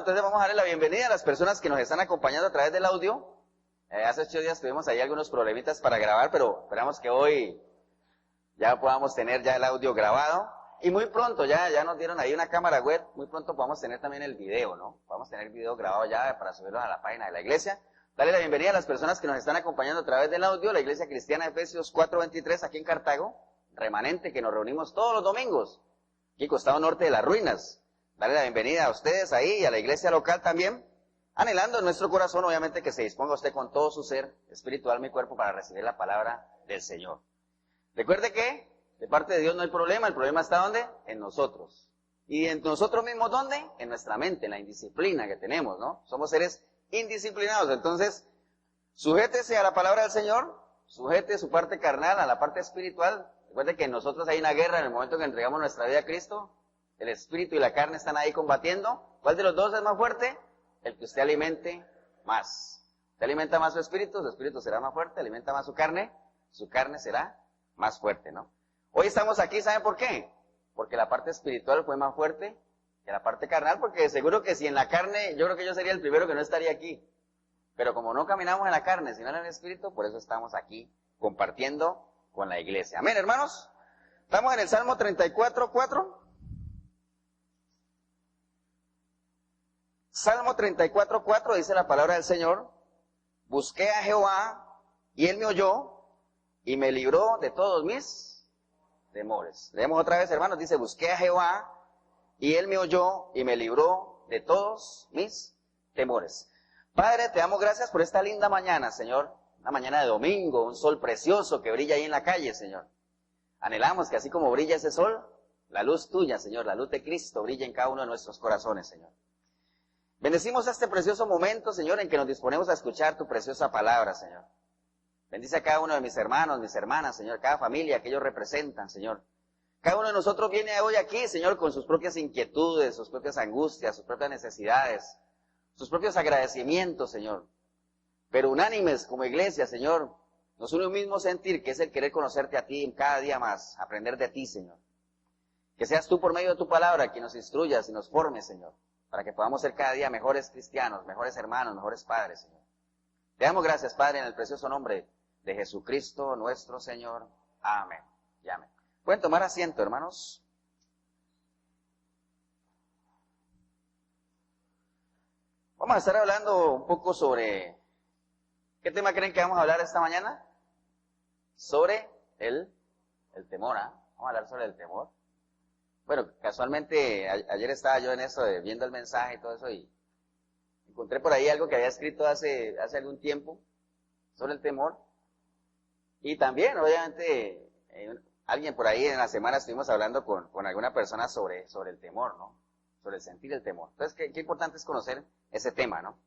entonces vamos a darle la bienvenida a las personas que nos están acompañando a través del audio. Hace 8 días tuvimos ahí algunos problemitas para grabar, pero esperamos que hoy ya podamos tener ya el audio grabado. Y muy pronto, ya nos dieron ahí una cámara web, muy pronto podamos tener también el video, ¿no? Vamos a tener el video grabado ya para subirlo a la página de la iglesia. Dale la bienvenida a las personas que nos están acompañando a través del audio, la Iglesia Cristiana Efesios 4:23 aquí en Cartago, remanente que nos reunimos todos los domingos, aquí costado norte de las ruinas. Dale la bienvenida a ustedes ahí y a la iglesia local también, anhelando en nuestro corazón, obviamente, que se disponga usted con todo su ser, espiritual, mi cuerpo, para recibir la palabra del Señor. Recuerde que de parte de Dios no hay problema, el problema está ¿dónde? En nosotros. Y en nosotros mismos, ¿dónde? En nuestra mente, en la indisciplina que tenemos, ¿no? Somos seres indisciplinados, entonces, sujétese a la palabra del Señor, sujete su parte carnal a la parte espiritual. Recuerde que en nosotros hay una guerra en el momento que entregamos nuestra vida a Cristo. El espíritu y la carne están ahí combatiendo. ¿Cuál de los dos es más fuerte? El que usted alimente más. Usted alimenta más su espíritu será más fuerte. Alimenta más su carne será más fuerte, ¿no? Hoy estamos aquí, ¿saben por qué? Porque la parte espiritual fue más fuerte que la parte carnal, porque seguro que si en la carne, yo creo que yo sería el primero que no estaría aquí. Pero como no caminamos en la carne, sino en el espíritu, por eso estamos aquí compartiendo con la iglesia. Amén, hermanos. Estamos en el Salmo 34:4. Salmo 34:4 dice la palabra del Señor: busqué a Jehová y Él me oyó y me libró de todos mis temores. Leemos otra vez, hermanos, dice: busqué a Jehová y Él me oyó y me libró de todos mis temores. Padre, te damos gracias por esta linda mañana, Señor. Una mañana de domingo, un sol precioso que brilla ahí en la calle, Señor. Anhelamos que así como brilla ese sol, la luz tuya, Señor, la luz de Cristo brilla en cada uno de nuestros corazones, Señor. Bendecimos este precioso momento, Señor, en que nos disponemos a escuchar tu preciosa palabra, Señor. Bendice a cada uno de mis hermanos, mis hermanas, Señor, cada familia que ellos representan, Señor. Cada uno de nosotros viene hoy aquí, Señor, con sus propias inquietudes, sus propias angustias, sus propias necesidades, sus propios agradecimientos, Señor. Pero unánimes como iglesia, Señor, nos une un mismo sentir, que es el querer conocerte a ti cada día más, aprender de ti, Señor. Que seas tú por medio de tu palabra quien nos instruyas y nos formes, Señor, para que podamos ser cada día mejores cristianos, mejores hermanos, mejores padres, Señor. Te damos gracias, Padre, en el precioso nombre de Jesucristo, nuestro Señor. Amén y amén. Pueden tomar asiento, hermanos. Vamos a estar hablando un poco sobre... ¿Qué tema creen que vamos a hablar esta mañana? Sobre el temor, ¿ah? Vamos a hablar sobre el temor. Bueno, casualmente ayer estaba yo en eso, viendo el mensaje y todo eso, y encontré por ahí algo que había escrito hace algún tiempo sobre el temor. Y también, obviamente, alguien por ahí en la semana estuvimos hablando con alguna persona sobre el temor, ¿no? Sobre el sentir el temor. Entonces, qué importante es conocer ese tema, ¿no?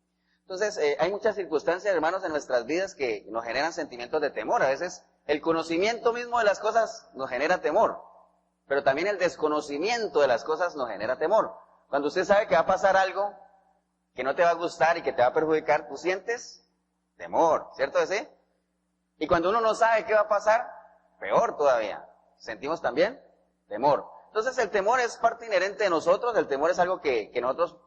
Entonces, hay muchas circunstancias, hermanos, en nuestras vidas que nos generan sentimientos de temor. A veces, el conocimiento mismo de las cosas nos genera temor, pero también el desconocimiento de las cosas nos genera temor. Cuando usted sabe que va a pasar algo que no te va a gustar y que te va a perjudicar, tú sientes temor, ¿cierto ese? Y cuando uno no sabe qué va a pasar, peor todavía, sentimos también temor. Entonces, el temor es parte inherente de nosotros, el temor es algo que nosotros...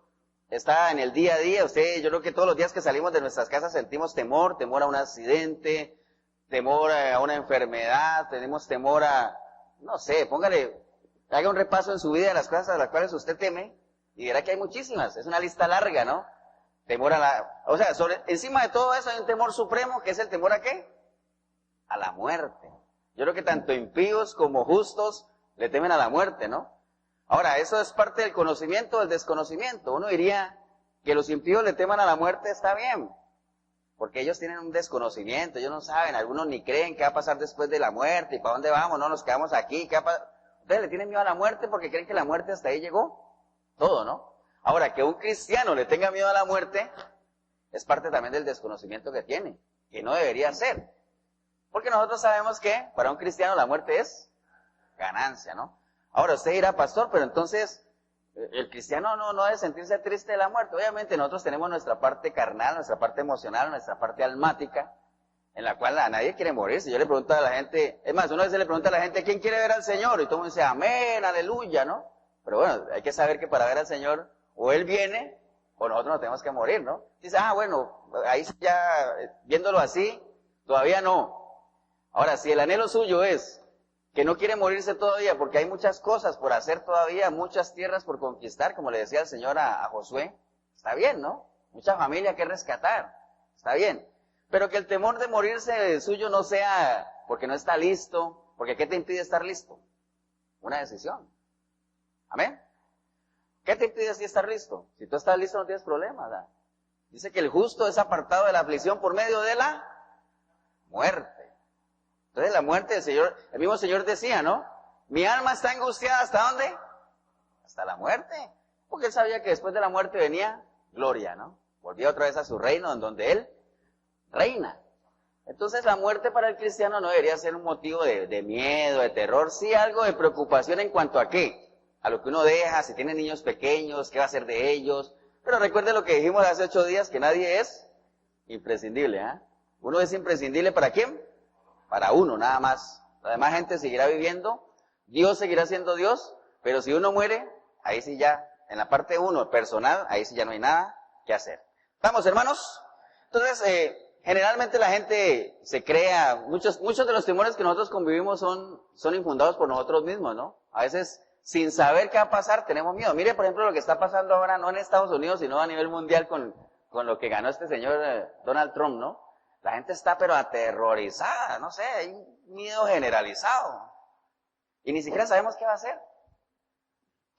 está en el día a día. Yo creo que todos los días que salimos de nuestras casas sentimos temor a un accidente, temor a una enfermedad, tenemos temor a, no sé, haga un repaso en su vida de las cosas a las cuales usted teme, y verá que hay muchísimas, es una lista larga, ¿no? Temor encima de todo eso hay un temor supremo, que es el temor ¿a qué? A la muerte. Yo creo que tanto impíos como justos le temen a la muerte, ¿no? Ahora, eso es parte del conocimiento o del desconocimiento. Uno diría que los impíos le teman a la muerte, está bien, porque ellos tienen un desconocimiento, ellos no saben, algunos ni creen qué va a pasar después de la muerte, y para dónde vamos, no nos quedamos aquí, ustedes le tienen miedo a la muerte porque creen que la muerte hasta ahí llegó, todo, ¿no? Ahora, que un cristiano le tenga miedo a la muerte, es parte también del desconocimiento que tiene, que no debería ser, porque nosotros sabemos que para un cristiano la muerte es ganancia, ¿no? Ahora usted dirá, pastor, pero entonces el cristiano no debe sentirse triste de la muerte. Obviamente nosotros tenemos nuestra parte carnal, nuestra parte emocional, nuestra parte almática, en la cual a nadie quiere morir. Si yo le pregunto a la gente, es más, una vez le pregunta a la gente, ¿quién quiere ver al Señor? Y todo el mundo dice, amén, aleluya, ¿no? Pero bueno, hay que saber que para ver al Señor, o Él viene, o nosotros nos tenemos que morir, ¿no? Dice, bueno, ahí ya, viéndolo así, todavía no. Ahora, si el anhelo suyo es que no quiere morirse todavía, porque hay muchas cosas por hacer todavía, muchas tierras por conquistar, como le decía el Señor a Josué, está bien, ¿no? Mucha familia que rescatar, está bien. Pero que el temor de morirse suyo no sea porque no está listo, porque ¿qué te impide estar listo? Una decisión. ¿Amén? ¿Qué te impide así estar listo? Si tú estás listo no tienes problema, ¿verdad? Dice que el justo es apartado de la aflicción por medio de la muerte. Entonces la muerte del Señor, el mismo Señor decía, ¿no? Mi alma está angustiada, ¿hasta dónde? Hasta la muerte. Porque Él sabía que después de la muerte venía gloria, ¿no? Volvía otra vez a su reino, en donde Él reina. Entonces la muerte para el cristiano no debería ser un motivo de miedo, de terror, sí algo de preocupación en cuanto a qué, a lo que uno deja, si tiene niños pequeños, qué va a hacer de ellos. Pero recuerde lo que dijimos hace 8 días, que nadie es imprescindible, ¿eh? Uno es imprescindible ¿para quién? Para uno, nada más. La demás gente seguirá viviendo, Dios seguirá siendo Dios, pero si uno muere, ahí sí ya, en la parte 1 personal, ahí sí ya no hay nada que hacer. ¿Estamos, hermanos? Entonces, generalmente la gente se crea, muchos de los temores que nosotros convivimos son infundados por nosotros mismos, ¿no? A veces, sin saber qué va a pasar, tenemos miedo. Mire, por ejemplo, lo que está pasando ahora, no en Estados Unidos, sino a nivel mundial con lo que ganó este señor Donald Trump, ¿no? La gente está pero aterrorizada, no sé, hay un miedo generalizado. Y ni siquiera sabemos qué va a hacer.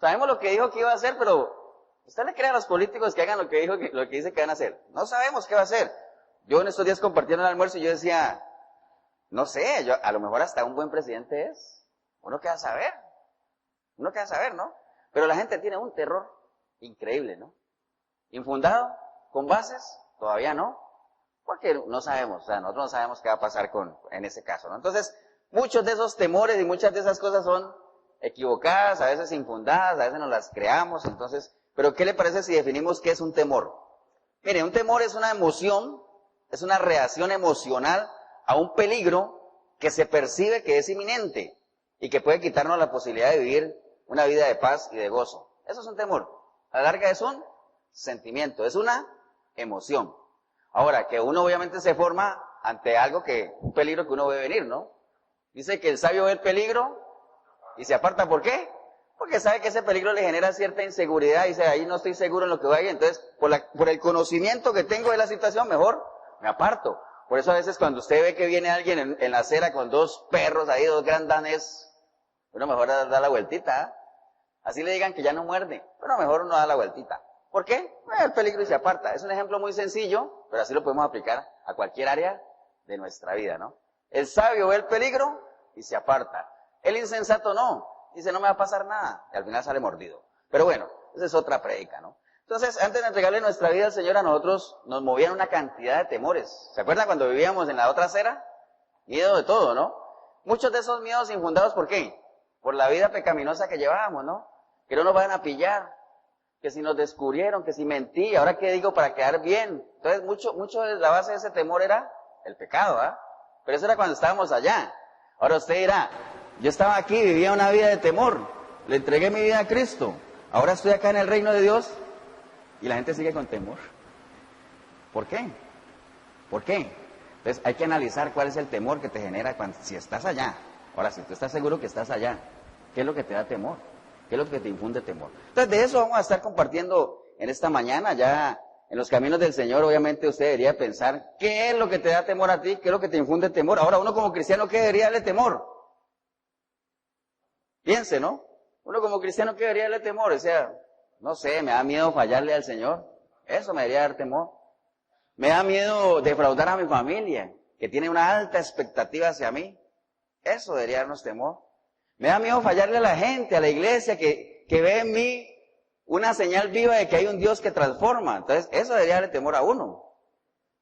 Sabemos lo que dijo que iba a hacer, pero ¿usted le cree a los políticos que hagan lo que dice que van a hacer? No sabemos qué va a hacer. Yo en estos días compartiendo el almuerzo y yo decía, no sé, a lo mejor hasta un buen presidente es. Uno queda a saber. Uno queda a saber, ¿no? Pero la gente tiene un terror increíble, ¿no? Infundado, con bases, todavía no. Porque no sabemos, o sea, nosotros no sabemos qué va a pasar en ese caso, ¿no? Entonces, muchos de esos temores y muchas de esas cosas son equivocadas, a veces infundadas, a veces nos las creamos, entonces, pero ¿qué le parece si definimos qué es un temor? Mire, un temor es una emoción, es una reacción emocional a un peligro que se percibe que es inminente y que puede quitarnos la posibilidad de vivir una vida de paz y de gozo. Eso es un temor. A la larga es un sentimiento, es una emoción. Ahora, que uno obviamente se forma ante un peligro que uno ve venir, ¿no? Dice que el sabio ve el peligro y se aparta, ¿por qué? Porque sabe que ese peligro le genera cierta inseguridad y dice, ahí no estoy seguro en lo que vaya, entonces, por el conocimiento que tengo de la situación, mejor me aparto. Por eso a veces cuando usted ve que viene alguien en la acera con 2 perros ahí, 2 grandanes, uno mejor da la vueltita, ¿eh? Así le digan que ya no muerde, pero mejor uno da la vueltita. ¿Por qué? El peligro y se aparta. Es un ejemplo muy sencillo, pero así lo podemos aplicar a cualquier área de nuestra vida, ¿no? El sabio ve el peligro y se aparta. El insensato no. Dice, no me va a pasar nada. Y al final sale mordido. Pero bueno, esa es otra prédica, ¿no? Entonces, antes de entregarle nuestra vida al Señor, a nosotros nos movían una cantidad de temores. ¿Se acuerdan cuando vivíamos en la otra acera? Miedo de todo, ¿no? Muchos de esos miedos infundados, ¿por qué? Por la vida pecaminosa que llevábamos, ¿no? Que no nos vayan a pillar. Que si nos descubrieron, que si mentí, ahora qué digo para quedar bien. Entonces, mucho de la base de ese temor era el pecado, ¿ah? Pero eso era cuando estábamos allá. Ahora usted dirá, yo estaba aquí, vivía una vida de temor, le entregué mi vida a Cristo, ahora estoy acá en el reino de Dios y la gente sigue con temor. ¿Por qué? ¿Por qué? Entonces hay que analizar cuál es el temor que te genera si estás allá. Ahora, si tú estás seguro que estás allá, ¿qué es lo que te da temor? ¿Qué es lo que te infunde temor? Entonces, de eso vamos a estar compartiendo en esta mañana. Ya en los caminos del Señor, obviamente, usted debería pensar qué es lo que te da temor a ti, qué es lo que te infunde temor. Ahora, uno como cristiano, ¿qué debería darle temor? Piense, ¿no? Uno como cristiano, ¿qué debería darle temor? O sea, no sé, me da miedo fallarle al Señor. Eso me debería dar temor. Me da miedo defraudar a mi familia, que tiene una alta expectativa hacia mí. Eso debería darnos temor. Me da miedo fallarle a la gente, a la iglesia, que ve en mí una señal viva de que hay un Dios que transforma. Entonces, eso debería darle temor a uno.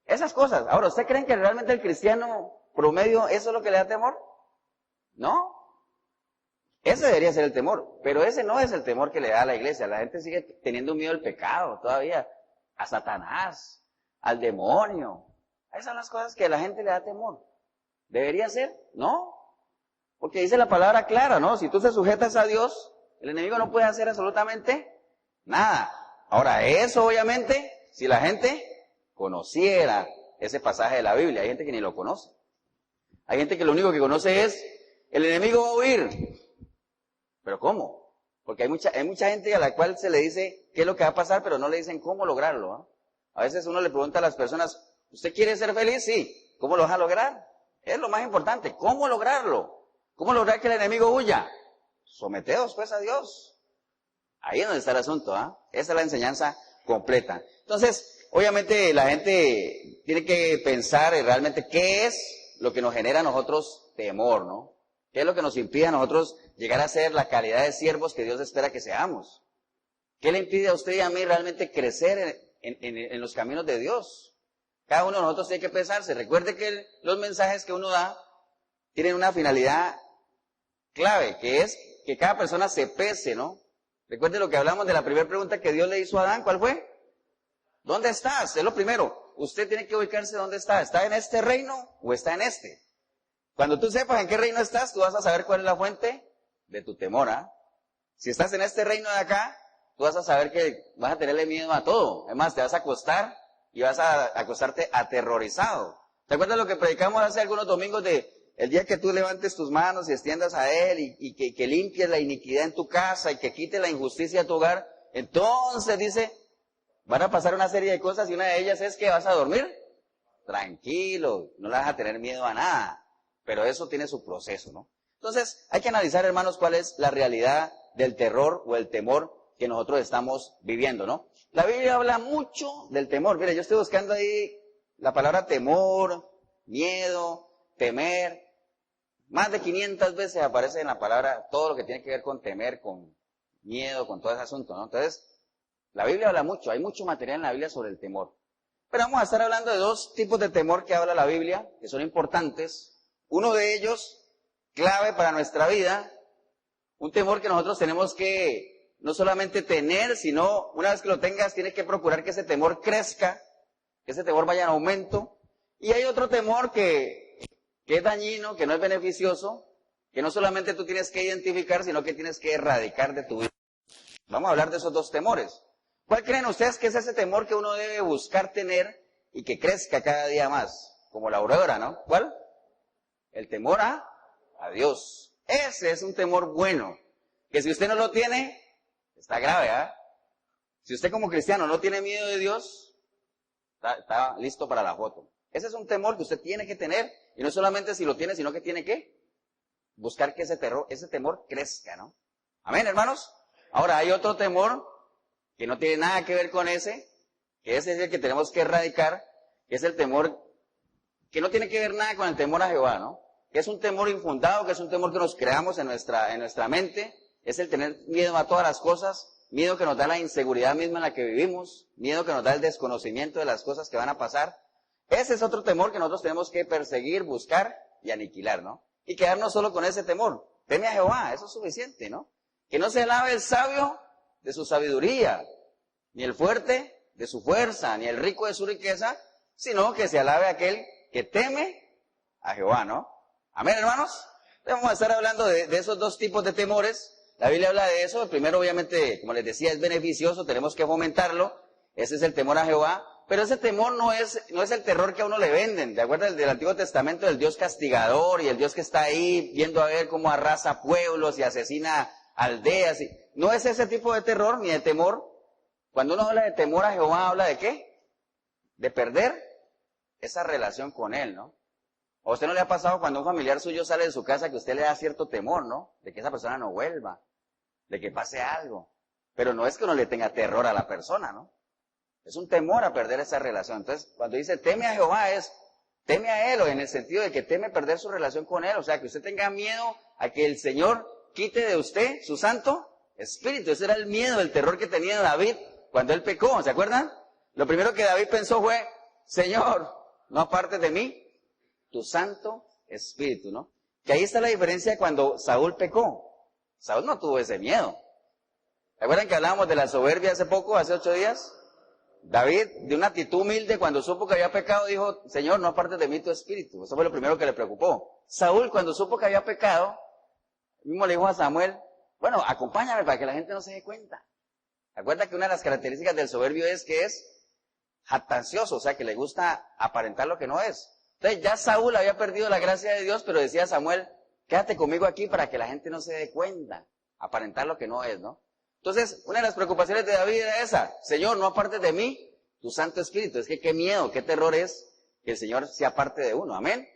Esas cosas. Ahora, ¿usted creen que realmente el cristiano promedio, eso es lo que le da temor? ¿No? Ese debería ser el temor. Pero ese no es el temor que le da a la iglesia. La gente sigue teniendo miedo al pecado todavía, a Satanás, al demonio. Esas son las cosas que a la gente le da temor. ¿Debería ser? ¿No? Porque dice la palabra clara, ¿no? Si tú te sujetas a Dios, el enemigo no puede hacer absolutamente nada. Ahora, eso obviamente, si la gente conociera ese pasaje de la Biblia, hay gente que ni lo conoce. Hay gente que lo único que conoce es, el enemigo va a huir. ¿Pero cómo? Porque hay mucha gente a la cual se le dice qué es lo que va a pasar, pero no le dicen cómo lograrlo, ¿no? A veces uno le pregunta a las personas, ¿usted quiere ser feliz? Sí. ¿Cómo lo vas a lograr? Es lo más importante. ¿Cómo lograrlo? ¿Cómo lograr que el enemigo huya? Someteos pues a Dios. Ahí es donde está el asunto, ¿ah? Esa es la enseñanza completa. Entonces, obviamente la gente tiene que pensar en realmente qué es lo que nos genera a nosotros temor, ¿no? ¿Qué es lo que nos impide a nosotros llegar a ser la calidad de siervos que Dios espera que seamos? ¿Qué le impide a usted y a mí realmente crecer en los caminos de Dios? Cada uno de nosotros tiene que pensarse. Recuerde que los mensajes que uno da tienen una finalidad clave, que es que cada persona se pese, ¿no? Recuerde lo que hablamos de la primera pregunta que Dios le hizo a Adán. ¿Cuál fue? ¿Dónde estás? Es lo primero. Usted tiene que ubicarse dónde está. ¿Está en este reino o está en este? Cuando tú sepas en qué reino estás, tú vas a saber cuál es la fuente de tu temor, ¿ah? Si estás en este reino de acá, tú vas a saber que vas a tenerle miedo a todo. Además, te vas a acostar y vas a acostarte aterrorizado. ¿Te acuerdas lo que predicamos hace algunos domingos de el día que tú levantes tus manos y extiendas a Él y que limpies la iniquidad en tu casa y que quites la injusticia de tu hogar? Entonces dice, van a pasar una serie de cosas y una de ellas es que vas a dormir tranquilo, no le vas a tener miedo a nada. Pero eso tiene su proceso, ¿no? Entonces, hay que analizar, hermanos, cuál es la realidad del terror o el temor que nosotros estamos viviendo, ¿no? La Biblia habla mucho del temor. Mire, yo estoy buscando ahí la palabra temor, miedo, temer. Más de 500 veces aparece en la palabra todo lo que tiene que ver con temer, con miedo, con todo ese asunto, ¿no? Entonces, la Biblia habla mucho, hay mucho material en la Biblia sobre el temor. Pero vamos a estar hablando de dos tipos de temor que habla la Biblia, que son importantes. Uno de ellos, clave para nuestra vida, un temor que nosotros tenemos que no solamente tener, sino una vez que lo tengas, tienes que procurar que ese temor crezca, que ese temor vaya en aumento. Y hay otro temor que es dañino, que no es beneficioso, que no solamente tú tienes que identificar, sino que tienes que erradicar de tu vida. Vamos a hablar de esos dos temores. ¿Cuál creen ustedes que es ese temor que uno debe buscar tener y que crezca cada día más? Como la aurora, ¿no? ¿Cuál? El temor a Dios. Ese es un temor bueno, que si usted no lo tiene, está grave, ¿ah? Si usted como cristiano no tiene miedo de Dios, está listo para la foto. Ese es un temor que usted tiene que tener, y no solamente si lo tiene, sino que tiene que buscar que ese temor crezca, ¿no? Amén, hermanos. Ahora, hay otro temor que no tiene nada que ver con ese, que ese es el que tenemos que erradicar, que es el temor que no tiene que ver nada con el temor a Jehová, ¿no? Que es un temor infundado, que es un temor que nos creamos en nuestra mente, es el tener miedo a todas las cosas, miedo que nos da la inseguridad misma en la que vivimos, miedo que nos da el desconocimiento de las cosas que van a pasar. Ese es otro temor que nosotros tenemos que perseguir, buscar y aniquilar, ¿no? Y quedarnos solo con ese temor. Teme a Jehová, eso es suficiente, ¿no? Que no se alabe el sabio de su sabiduría, ni el fuerte de su fuerza, ni el rico de su riqueza, sino que se alabe aquel que teme a Jehová, ¿no? Amén, hermanos. Vamos a estar hablando de esos dos tipos de temores. La Biblia habla de eso. El primero, obviamente, como les decía, es beneficioso, tenemos que fomentarlo. Ese es el temor a Jehová. Pero ese temor no es el terror que a uno le venden. ¿De acuerdo? Del Antiguo Testamento, del Dios castigador y el Dios que está ahí viendo a ver cómo arrasa pueblos y asesina aldeas. No es ese tipo de terror ni de temor. Cuando uno habla de temor a Jehová, ¿habla de qué? De perder esa relación con Él, ¿no? ¿A usted no le ha pasado cuando un familiar suyo sale de su casa que usted le da cierto temor, ¿no? De que esa persona no vuelva, de que pase algo. Pero no es que uno le tenga terror a la persona, ¿no? Es un temor a perder esa relación. Entonces, cuando dice teme a Jehová, es teme a Él, o en el sentido de que teme perder su relación con Él. O sea, que usted tenga miedo a que el Señor quite de usted su santo espíritu. Ese era el miedo, el terror que tenía David cuando él pecó. ¿Se acuerdan? Lo primero que David pensó fue, Señor, no apartes de mí tu santo espíritu, ¿no? Que ahí está la diferencia cuando Saúl pecó. Saúl no tuvo ese miedo. ¿Se acuerdan que hablábamos de la soberbia hace poco, hace 8 días? David, de una actitud humilde, cuando supo que había pecado, dijo, Señor, no apartes de mí tu espíritu. Eso fue lo primero que le preocupó. Saúl, cuando supo que había pecado, mismo le dijo a Samuel, bueno, acompáñame para que la gente no se dé cuenta. Acuerda que una de las características del soberbio es que es jactancioso, o sea, que le gusta aparentar lo que no es. Entonces ya Saúl había perdido la gracia de Dios, pero decía Samuel, quédate conmigo aquí para que la gente no se dé cuenta, aparentar lo que no es, ¿no? Entonces, una de las preocupaciones de David era esa, Señor, no apartes de mí tu Santo Espíritu. Es que qué miedo, qué terror es que el Señor sea parte de uno, amén.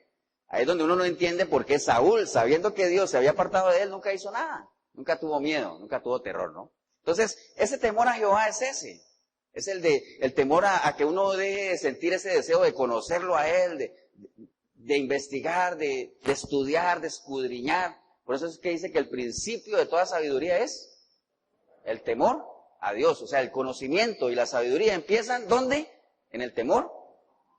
Ahí es donde uno no entiende por qué Saúl, sabiendo que Dios se había apartado de él, nunca hizo nada, nunca tuvo miedo, nunca tuvo terror, ¿no? Entonces, ese temor a Jehová es ese. Es el temor a que uno deje de sentir ese deseo de conocerlo a Él, de investigar, de estudiar, de escudriñar. Por eso es que dice que el principio de toda sabiduría es el temor a Dios. O sea, el conocimiento y la sabiduría empiezan, ¿dónde? En el temor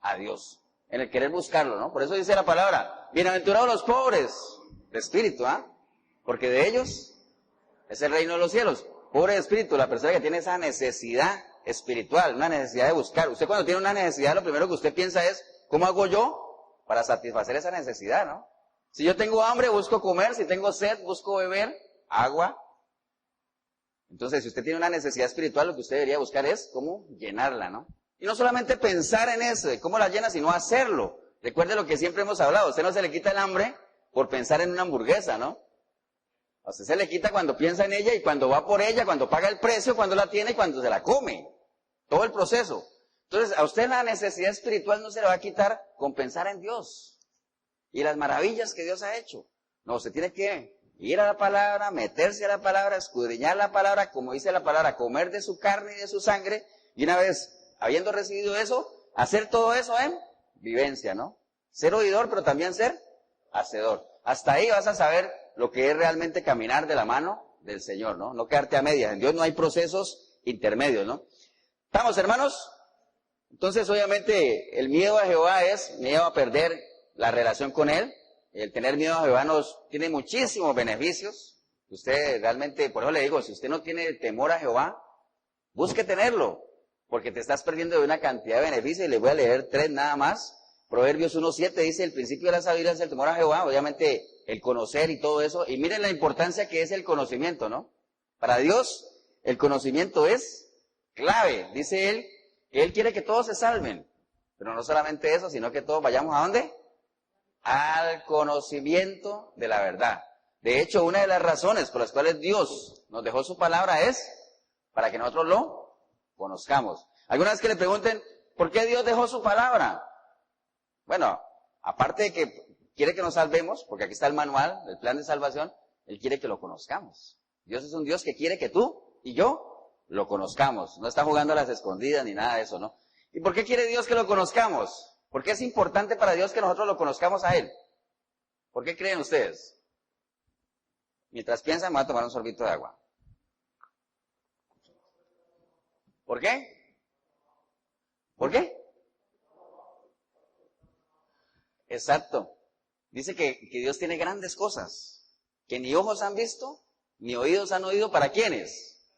a Dios, en el querer buscarlo, ¿no? Por eso dice la palabra, bienaventurados los pobres de espíritu, ¿ah? Porque de ellos es el reino de los cielos. Pobre de espíritu, la persona que tiene esa necesidad espiritual, una necesidad de buscar. Usted cuando tiene una necesidad, lo primero que usted piensa es, ¿cómo hago yo para satisfacer esa necesidad, no? Si yo tengo hambre, busco comer, si tengo sed, busco beber agua. Entonces, si usted tiene una necesidad espiritual, lo que usted debería buscar es cómo llenarla, ¿no? Y no solamente pensar en eso, de cómo la llena, sino hacerlo. Recuerde lo que siempre hemos hablado, a usted no se le quita el hambre por pensar en una hamburguesa, ¿no? A usted se le quita cuando piensa en ella y cuando va por ella, cuando paga el precio, cuando la tiene y cuando se la come. Todo el proceso. Entonces, a usted la necesidad espiritual no se le va a quitar con pensar en Dios y las maravillas que Dios ha hecho. No, usted tiene que ir a la palabra, meterse a la palabra, escudriñar la palabra, como dice la palabra, comer de su carne y de su sangre, y una vez habiendo recibido eso, hacer todo eso en vivencia, ¿no? Ser oidor, pero también ser hacedor. Hasta ahí vas a saber lo que es realmente caminar de la mano del Señor, ¿no? No quedarte a medias. En Dios no hay procesos intermedios, ¿no? ¿Estamos, hermanos? Entonces, obviamente, el miedo a Jehová es miedo a perder la relación con Él. El tener miedo a Jehová nos tiene muchísimos beneficios. Usted realmente, por eso le digo, si usted no tiene temor a Jehová, busque tenerlo, porque te estás perdiendo de una cantidad de beneficios, y le voy a leer 3 nada más. Proverbios 1:7 dice, el principio de la sabiduría es el temor a Jehová, obviamente el conocer y todo eso. Y miren la importancia que es el conocimiento, ¿no? Para Dios, el conocimiento es clave. Dice Él que Él quiere que todos se salven. Pero no solamente eso, sino que todos vayamos ¿a dónde? Al conocimiento de la verdad. De hecho, una de las razones por las cuales Dios nos dejó su palabra es para que nosotros lo conozcamos. Alguna vez que le pregunten, ¿por qué Dios dejó su palabra? Bueno, aparte de que quiere que nos salvemos, porque aquí está el manual, el plan de salvación, Él quiere que lo conozcamos. Dios es un Dios que quiere que tú y yo lo conozcamos. No está jugando a las escondidas ni nada de eso, ¿no? ¿Y por qué quiere Dios que lo conozcamos? ¿Por qué es importante para Dios que nosotros lo conozcamos a Él? ¿Por qué creen ustedes? Mientras piensan, me voy a tomar un sorbito de agua. ¿Por qué? ¿Por qué? Exacto. Dice que Dios tiene grandes cosas, que ni ojos han visto, ni oídos han oído. ¿Para quiénes?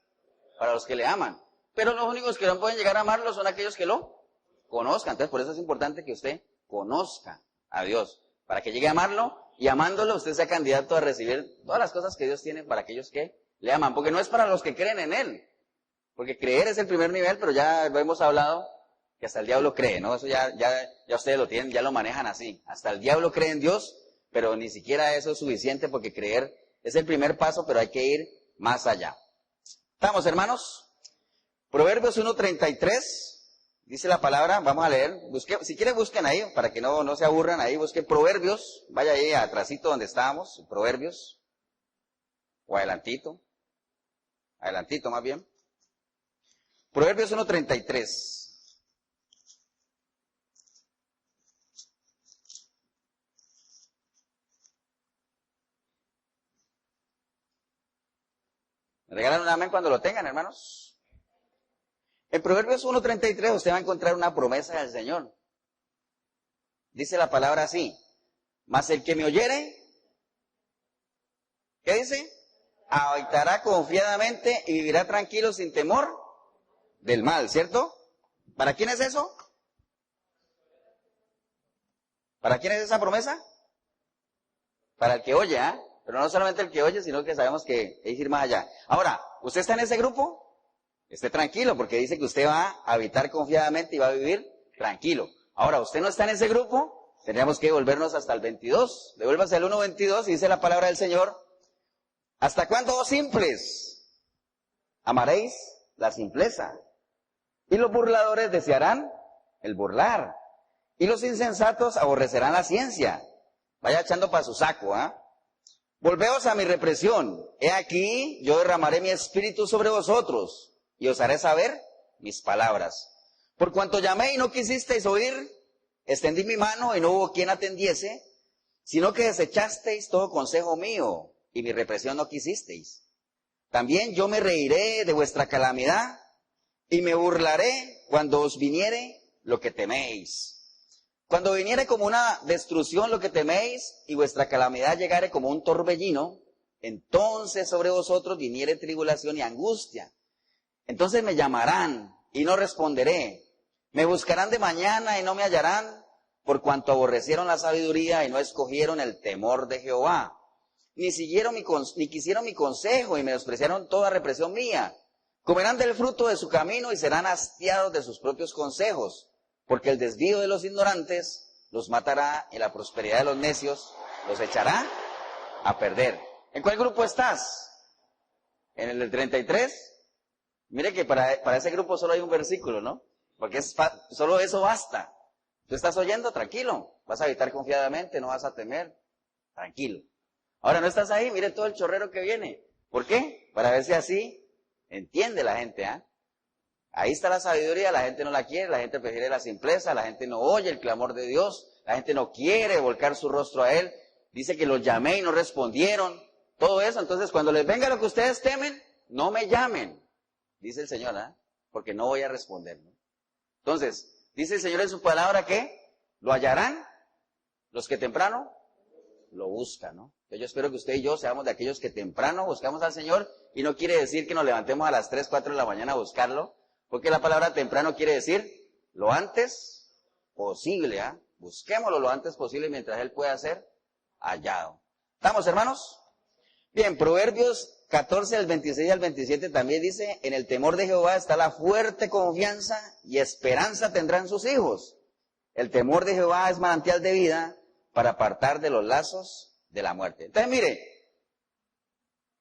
Para los que le aman. Pero los únicos que no pueden llegar a amarlo son aquellos que lo conozcan. Entonces, por eso es importante que usted conozca a Dios, para que llegue a amarlo, y amándolo usted sea candidato a recibir todas las cosas que Dios tiene para aquellos que le aman. Porque no es para los que creen en Él. Porque creer es el primer nivel, pero ya lo hemos hablado, que hasta el diablo cree, ¿no? Eso ya ustedes lo tienen, ya lo manejan así. Hasta el diablo cree en Dios, pero ni siquiera eso es suficiente, porque creer es el primer paso, pero hay que ir más allá. ¿Estamos, hermanos? Proverbios 1:33, dice la palabra, vamos a leer. Si quieren busquen ahí, para que no se aburran ahí, busquen Proverbios, vaya ahí atrásito donde estábamos, Proverbios, o adelantito más bien. Proverbios 1:33. ¿Me regalan un amén cuando lo tengan, hermanos? En Proverbios 1:33 usted va a encontrar una promesa del Señor. Dice la palabra así: mas el que me oyere, ¿qué dice? Habitará confiadamente y vivirá tranquilo sin temor del mal, ¿cierto? ¿Para quién es eso? ¿Para quién es esa promesa? Para el que oye, ¿ah? Pero no solamente el que oye, sino que sabemos que hay que ir más allá. Ahora, ¿usted está en ese grupo? esté tranquilo, porque dice que usted va a habitar confiadamente y va a vivir tranquilo. Ahora, usted no está en ese grupo, tendríamos que volvernos hasta el 22. Devuélvase al 1:22 y dice la palabra del Señor: ¿hasta cuándo, oh simples, amaréis la simpleza? Y los burladores desearán el burlar, y los insensatos aborrecerán la ciencia. Vaya echando para su saco, ¿ah? Volveos a mi represión. He aquí, yo derramaré mi espíritu sobre vosotros, y os haré saber mis palabras. Por cuanto llamé y no quisisteis oír, extendí mi mano y no hubo quien atendiese, sino que desechasteis todo consejo mío, y mi represión no quisisteis. También yo me reiré de vuestra calamidad, y me burlaré cuando os viniere lo que teméis. Cuando viniere como una destrucción lo que teméis, y vuestra calamidad llegare como un torbellino, entonces sobre vosotros viniere tribulación y angustia. Entonces me llamarán y no responderé. Me buscarán de mañana y no me hallarán, por cuanto aborrecieron la sabiduría y no escogieron el temor de Jehová. Ni quisieron mi consejo y menospreciaron toda represión mía. Comerán del fruto de su camino y serán hastiados de sus propios consejos, porque el desvío de los ignorantes los matará y la prosperidad de los necios los echará a perder. ¿En cuál grupo estás? ¿En el del 33? Mire que para ese grupo solo hay un versículo, ¿no? Porque solo eso basta. Tú estás oyendo, tranquilo. Vas a habitar confiadamente, no vas a temer. Tranquilo. Ahora no estás ahí, mire todo el chorrero que viene. ¿Por qué? Para ver si así entiende la gente, ¿ah? Ahí está la sabiduría, la gente no la quiere, la gente prefiere la simpleza, la gente no oye el clamor de Dios, la gente no quiere volcar su rostro a Él. Dice que los llamé y no respondieron. Todo eso, entonces cuando les venga lo que ustedes temen, no me llamen, dice el Señor, ¿ah? Porque no voy a responder, ¿no? Entonces, dice el Señor en su palabra que lo hallarán los que temprano lo buscan, ¿no? Yo espero que usted y yo seamos de aquellos que temprano buscamos al Señor, y no quiere decir que nos levantemos a las 3, 4 de la mañana a buscarlo, porque la palabra temprano quiere decir lo antes posible, ¿ah? Busquémoslo lo antes posible mientras Él pueda ser hallado. ¿Estamos, hermanos? Bien, Proverbios 14, del 26 al 27 también dice: en el temor de Jehová está la fuerte confianza, y esperanza tendrán sus hijos. El temor de Jehová es manantial de vida, para apartar de los lazos de la muerte. Entonces, mire,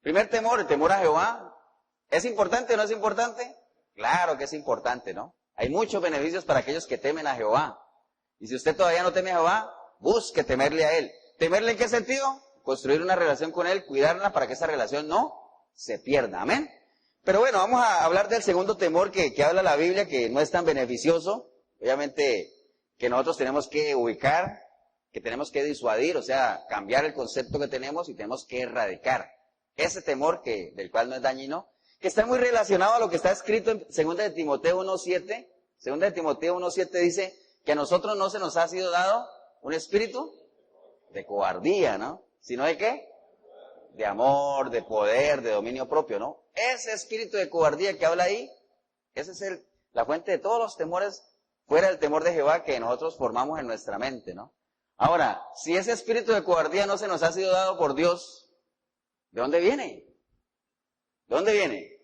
primer temor, el temor a Jehová. ¿Es importante o no es importante? Claro que es importante, ¿no? Hay muchos beneficios para aquellos que temen a Jehová. Y si usted todavía no teme a Jehová, busque temerle a Él. ¿Temerle en qué sentido? Construir una relación con Él, cuidarla para que esa relación no se pierda. Amén. Pero bueno, vamos a hablar del segundo temor que habla la Biblia, que no es tan beneficioso. Obviamente que nosotros tenemos que ubicar, que tenemos que disuadir, o sea, cambiar el concepto que tenemos, y tenemos que erradicar ese temor del cual no es dañino, que está muy relacionado a lo que está escrito en 2 de Timoteo 1:7. 2 de Timoteo 1:7 dice que a nosotros no se nos ha sido dado un espíritu de cobardía, ¿no? ¿Sino de qué? De amor, de poder, de dominio propio, ¿no? Ese espíritu de cobardía que habla ahí, esa es la fuente de todos los temores, fuera del temor de Jehová, que nosotros formamos en nuestra mente, ¿no? Ahora, si ese espíritu de cobardía no se nos ha sido dado por Dios, ¿de dónde viene? ¿De dónde viene?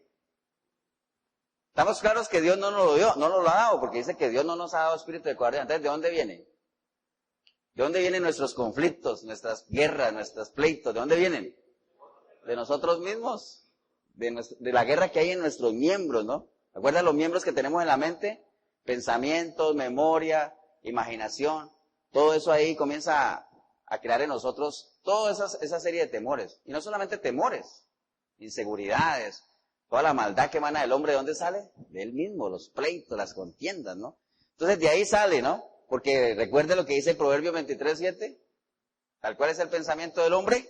Estamos claros que Dios no nos lo dio, no nos lo ha dado, porque dice que Dios no nos ha dado espíritu de cobardía. Entonces, ¿de dónde viene? ¿De dónde vienen nuestros conflictos, nuestras guerras, nuestros pleitos? ¿De dónde vienen? De nosotros mismos, de la guerra que hay en nuestros miembros, ¿no? ¿Recuerdan los miembros que tenemos en la mente? Pensamientos, memoria, imaginación. Todo eso ahí comienza a crear en nosotros toda esa serie de temores. Y no solamente temores, inseguridades, toda la maldad que emana del hombre, ¿de dónde sale? De él mismo, los pleitos, las contiendas, ¿no? Entonces de ahí sale, ¿no? Porque recuerde lo que dice el Proverbio 23:7, tal cual es el pensamiento del hombre,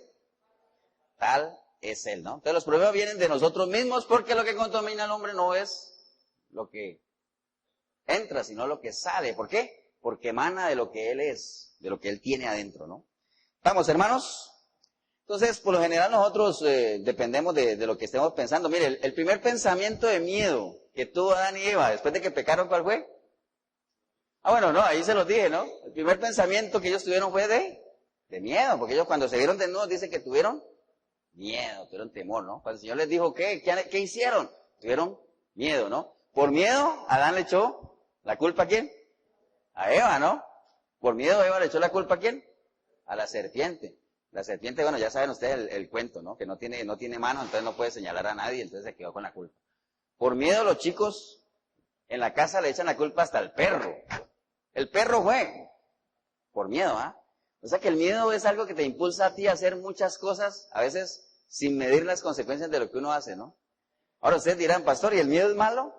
tal es él, ¿no? Entonces los problemas vienen de nosotros mismos, porque lo que contamina al hombre no es lo que entra, sino lo que sale. ¿Por qué? Porque emana de lo que él es, de lo que él tiene adentro, ¿no? ¿Estamos, hermanos? Entonces, por lo general nosotros dependemos de lo que estemos pensando. Mire, el primer pensamiento de miedo que tuvo Adán y Eva después de que pecaron, ¿cuál fue? Bueno, no, ahí se los dije, ¿no? El primer pensamiento que ellos tuvieron fue de miedo, porque ellos cuando se vieron desnudos dice que tuvieron miedo, tuvieron temor, ¿no? Cuando el Señor les dijo, ¿qué hicieron? Tuvieron Miedo, ¿no? Por miedo, Adán le echó la culpa ¿a quién? A Eva, ¿no? Por miedo, Eva le echó la culpa ¿a quién? A la serpiente. La serpiente, bueno, ya saben ustedes el cuento, ¿no? Que no tiene mano, entonces no puede señalar a nadie, entonces se quedó con la culpa. Por miedo, los chicos en la casa le echan la culpa hasta al perro. El perro fue. Por miedo, ¿ah? O sea que el miedo es algo que te impulsa a ti a hacer muchas cosas, a veces sin medir las consecuencias de lo que uno hace, ¿no? Ahora ustedes dirán, pastor, ¿y el miedo es malo?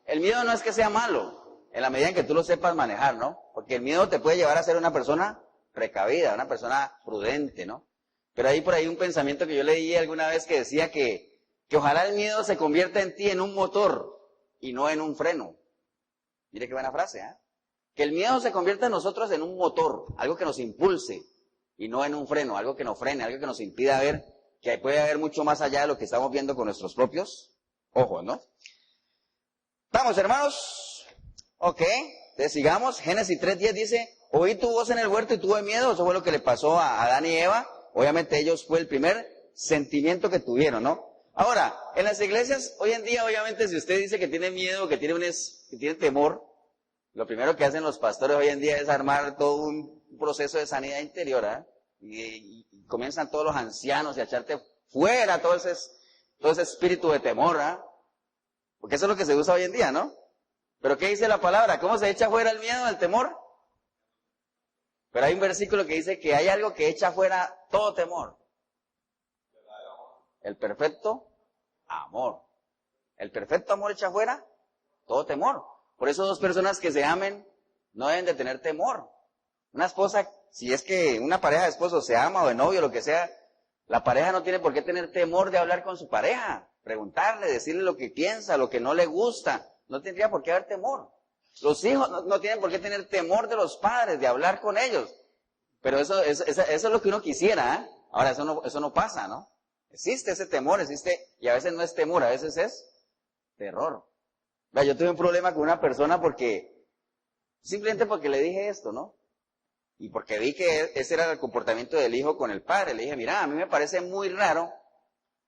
El miedo no es que sea malo, en la medida en que tú lo sepas manejar, ¿no? Porque el miedo te puede llevar a ser una persona precavida, una persona prudente, ¿no? Pero hay por ahí un pensamiento que yo leí alguna vez que decía que ojalá el miedo se convierta en ti en un motor y no en un freno. Mire qué buena frase, ¿eh? Que el miedo se convierta en nosotros en un motor, algo que nos impulse y no en un freno, algo que nos frene, algo que nos impida ver que puede haber mucho más allá de lo que estamos viendo con nuestros propios ojos, ¿no? ¿Estamos, hermanos? Ok, entonces sigamos. Génesis 3:10 dice, oí tu voz en el huerto y tuve miedo. Eso fue lo que le pasó a Adán y Eva. Obviamente ellos fue el primer sentimiento que tuvieron, ¿no? Ahora, en las iglesias, hoy en día, obviamente, si usted dice que tiene miedo, que tiene temor, lo primero que hacen los pastores hoy en día es armar todo un proceso de sanidad interior, ¿eh? Y comienzan todos los ancianos a echarte fuera todo ese espíritu de temor, ¿eh? Porque eso es lo que se usa hoy en día, ¿no? Pero ¿qué dice la palabra? ¿Cómo se echa fuera el miedo, el temor? Pero hay un versículo que dice que hay algo que echa fuera todo temor. El perfecto amor. El perfecto amor echa fuera todo temor. Por eso dos personas que se amen no deben de tener temor. Una esposa, si es que una pareja de esposos se ama o de novio, lo que sea, la pareja no tiene por qué tener temor de hablar con su pareja, preguntarle, decirle lo que piensa, lo que no le gusta. No tendría por qué haber temor. Los hijos no tienen por qué tener temor de los padres, de hablar con ellos. Pero eso es lo que uno quisiera, ¿eh? Ahora, eso no pasa, ¿no? Existe ese temor, y a veces no es temor, a veces es terror. Yo tuve un problema con una persona simplemente porque le dije esto, ¿no? Y porque vi que ese era el comportamiento del hijo con el padre. Le dije, mira, a mí me parece muy raro,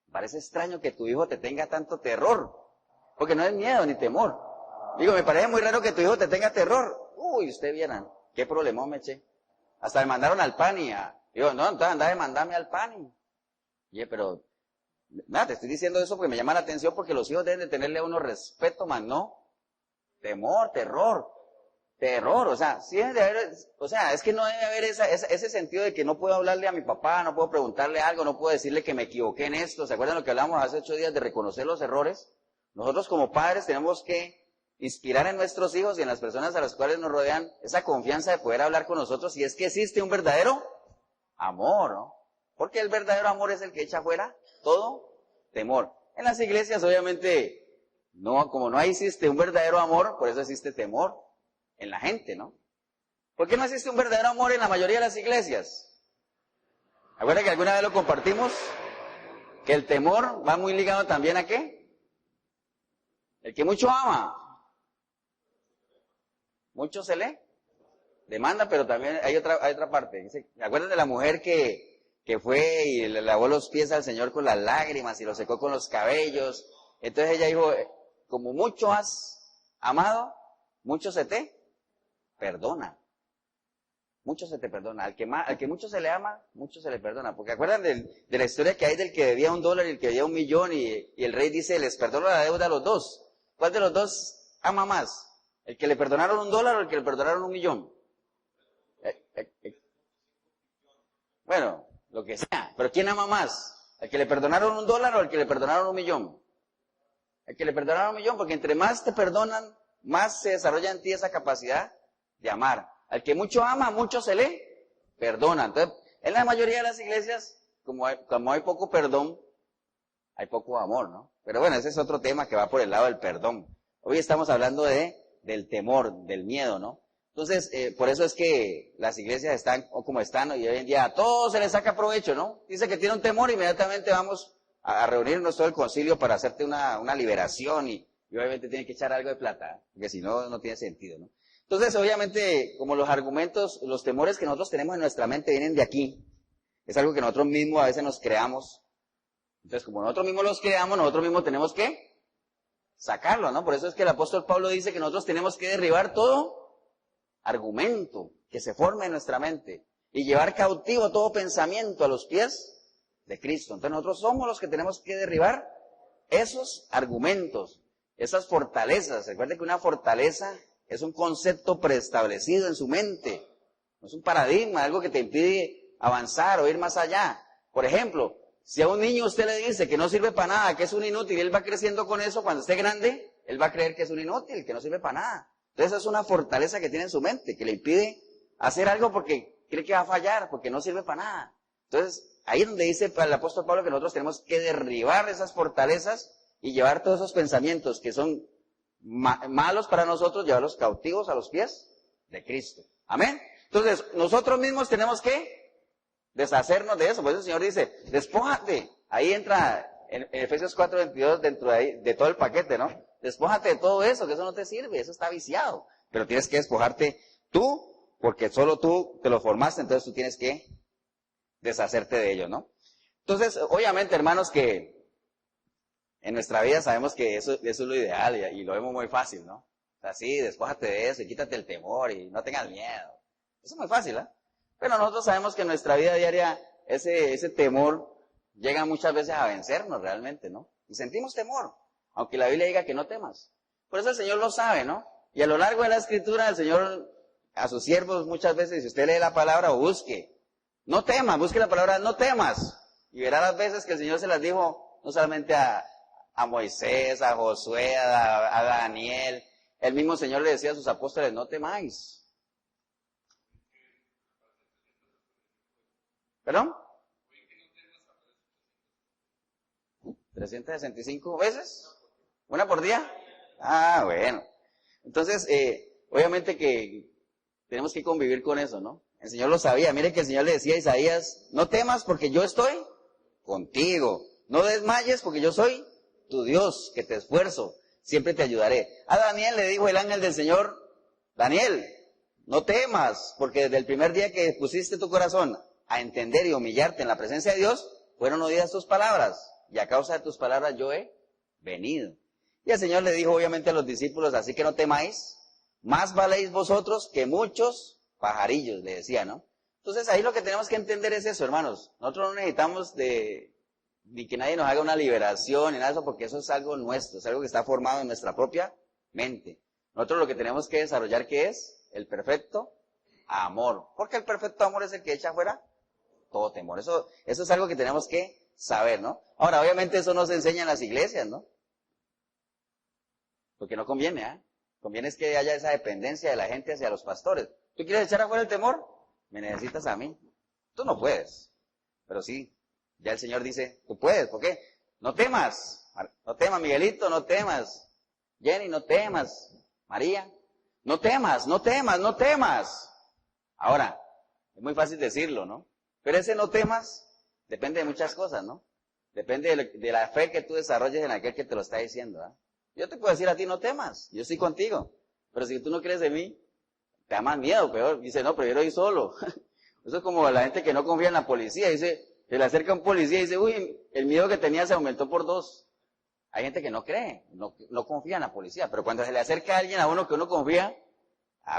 me parece extraño que tu hijo te tenga tanto terror. Porque no es miedo ni temor. Digo, me parece muy raro que tu hijo te tenga terror. Uy, usted vieran, qué problemón me eché. Hasta me mandaron al PANI. Digo, no, entonces anda a mandarme al PANI. Oye, pero, nada, te estoy diciendo eso porque me llama la atención porque los hijos deben de tenerle a uno respeto, más no temor, terror, o sea, sí debe de haber, o sea, es que no debe haber ese sentido de que no puedo hablarle a mi papá, no puedo preguntarle algo, no puedo decirle que me equivoqué en esto. ¿Se acuerdan lo que hablamos hace 8 días de reconocer los errores? Nosotros como padres tenemos que inspirar en nuestros hijos y en las personas a las cuales nos rodean esa confianza de poder hablar con nosotros, y es que existe un verdadero amor, ¿no? Porque el verdadero amor es el que echa fuera todo temor. En las iglesias, obviamente, no, como no existe un verdadero amor, por eso existe temor en la gente, ¿no? ¿Por qué no existe un verdadero amor en la mayoría de las iglesias? ¿Acuerdan que alguna vez lo compartimos? Que el temor va muy ligado también ¿a qué? El que mucho ama, mucho se le demanda, pero también hay otra parte. Dice, ¿acuerdan de la mujer que fue y le lavó los pies al Señor con las lágrimas y lo secó con los cabellos? Entonces ella dijo, como mucho has amado, mucho se te perdona. Mucho se te perdona. Al que mucho se le ama, mucho se le perdona. Porque acuerdan de la historia que hay del que debía $1 y el que debía $1.000.000 y el rey dice, les perdono la deuda a los dos. ¿Cuál de los dos ama más? ¿El que le perdonaron $1 o el que le perdonaron $1.000.000? Bueno, lo que sea. Pero ¿quién ama más? ¿El que le perdonaron $1 o el que le perdonaron $1.000.000? El que le perdonaron $1.000.000, porque entre más te perdonan, más se desarrolla en ti esa capacidad de amar. Al que mucho ama, mucho se le perdona. Entonces, en la mayoría de las iglesias, como hay poco perdón, hay poco amor, ¿no? Pero bueno, ese es otro tema que va por el lado del perdón. Hoy estamos hablando del temor, del miedo, ¿no? Entonces, por eso es que las iglesias están como están, y hoy en día a todos se les saca provecho, ¿no? Dice que tiene un temor, inmediatamente vamos a reunirnos todo el concilio para hacerte una liberación y obviamente tiene que echar algo de plata, porque si no, no tiene sentido, ¿no? Entonces, obviamente, como los argumentos, los temores que nosotros tenemos en nuestra mente vienen de aquí, es algo que nosotros mismos a veces nos creamos. Entonces, como nosotros mismos los creamos, nosotros mismos tenemos que sacarlo, ¿no? Por eso es que el apóstol Pablo dice que nosotros tenemos que derribar todo argumento que se forme en nuestra mente y llevar cautivo todo pensamiento a los pies de Cristo. Entonces nosotros somos los que tenemos que derribar esos argumentos, esas fortalezas. Recuerde que una fortaleza es un concepto preestablecido en su mente, no es un paradigma, algo que te impide avanzar o ir más allá. Por ejemplo, si a un niño usted le dice que no sirve para nada, que es un inútil, y él va creciendo con eso, cuando esté grande, él va a creer que es un inútil, que no sirve para nada. Entonces es una fortaleza que tiene en su mente, que le impide hacer algo porque cree que va a fallar, porque no sirve para nada. Entonces, ahí es donde dice el apóstol Pablo que nosotros tenemos que derribar esas fortalezas y llevar todos esos pensamientos que son malos para nosotros, llevarlos cautivos a los pies de Cristo. Amén. Entonces, nosotros mismos tenemos que deshacernos de eso. Por eso el Señor dice, despójate. Ahí entra en Efesios 4:22 dentro de todo el paquete, ¿no? Despójate de todo eso, que eso no te sirve, eso está viciado. Pero tienes que despojarte tú, porque solo tú te lo formaste, entonces tú tienes que deshacerte de ello, ¿no? Entonces, obviamente, hermanos, que en nuestra vida sabemos que eso es lo ideal y lo vemos muy fácil, ¿no? O sea, sí, despójate de eso y quítate el temor y no tengas miedo. Eso es muy fácil, ¿eh? Pero nosotros sabemos que en nuestra vida diaria ese temor llega muchas veces a vencernos realmente, ¿no? Y sentimos temor, aunque la Biblia diga que no temas. Por eso el Señor lo sabe, ¿no? Y a lo largo de la Escritura el Señor a sus siervos muchas veces, si usted lee la palabra o busque, no temas, busque la palabra no temas. Y verá las veces que el Señor se las dijo no solamente a Moisés, a Josué, a Daniel. El mismo Señor le decía a sus apóstoles, no temáis. ¿Perdón? 365 veces. ¿Una por día? Ah, bueno. Entonces, obviamente que tenemos que convivir con eso, ¿no? El Señor lo sabía. Mire que el Señor le decía a Isaías, no temas porque yo estoy contigo. No desmayes porque yo soy tu Dios, que te esfuerzo. Siempre te ayudaré. A Daniel le dijo el ángel del Señor, Daniel, no temas, porque desde el primer día que pusiste tu corazón a entender y humillarte en la presencia de Dios, fueron oídas tus palabras. Y a causa de tus palabras yo he venido. Y el Señor le dijo obviamente a los discípulos, así que no temáis, más valéis vosotros que muchos pajarillos, le decía, ¿no? Entonces ahí lo que tenemos que entender es eso, hermanos. Nosotros no necesitamos ni que nadie nos haga una liberación ni nada de eso, porque eso es algo nuestro, es algo que está formado en nuestra propia mente. Nosotros lo que tenemos que desarrollar, ¿qué es? El perfecto amor. Porque el perfecto amor es el que echa fuera todo temor. Eso es algo que tenemos que saber, ¿no? Ahora, obviamente eso no se enseña en las iglesias, ¿no? Porque no conviene, ¿eh? Conviene es que haya esa dependencia de la gente hacia los pastores. ¿Tú quieres echar afuera el temor? Me necesitas a mí. Tú no puedes. Pero sí, ya el Señor dice, tú puedes. ¿Por qué? No temas. No temas, Miguelito, no temas. Jenny, no temas. María, no temas, no temas, no temas. Ahora, es muy fácil decirlo, ¿no? Pero ese no temas depende de muchas cosas, ¿no? Depende de la fe que tú desarrolles en aquel que te lo está diciendo, ¿eh? Yo te puedo decir a ti, no temas, yo estoy contigo. Pero si tú no crees de mí, te da más miedo, peor. Dice, no, prefiero ir solo. Eso es como la gente que no confía en la policía. Dice, se le acerca un policía y dice, uy, el miedo que tenía se aumentó por 2. Hay gente que no cree, no confía en la policía. Pero cuando se le acerca a alguien a uno que uno confía,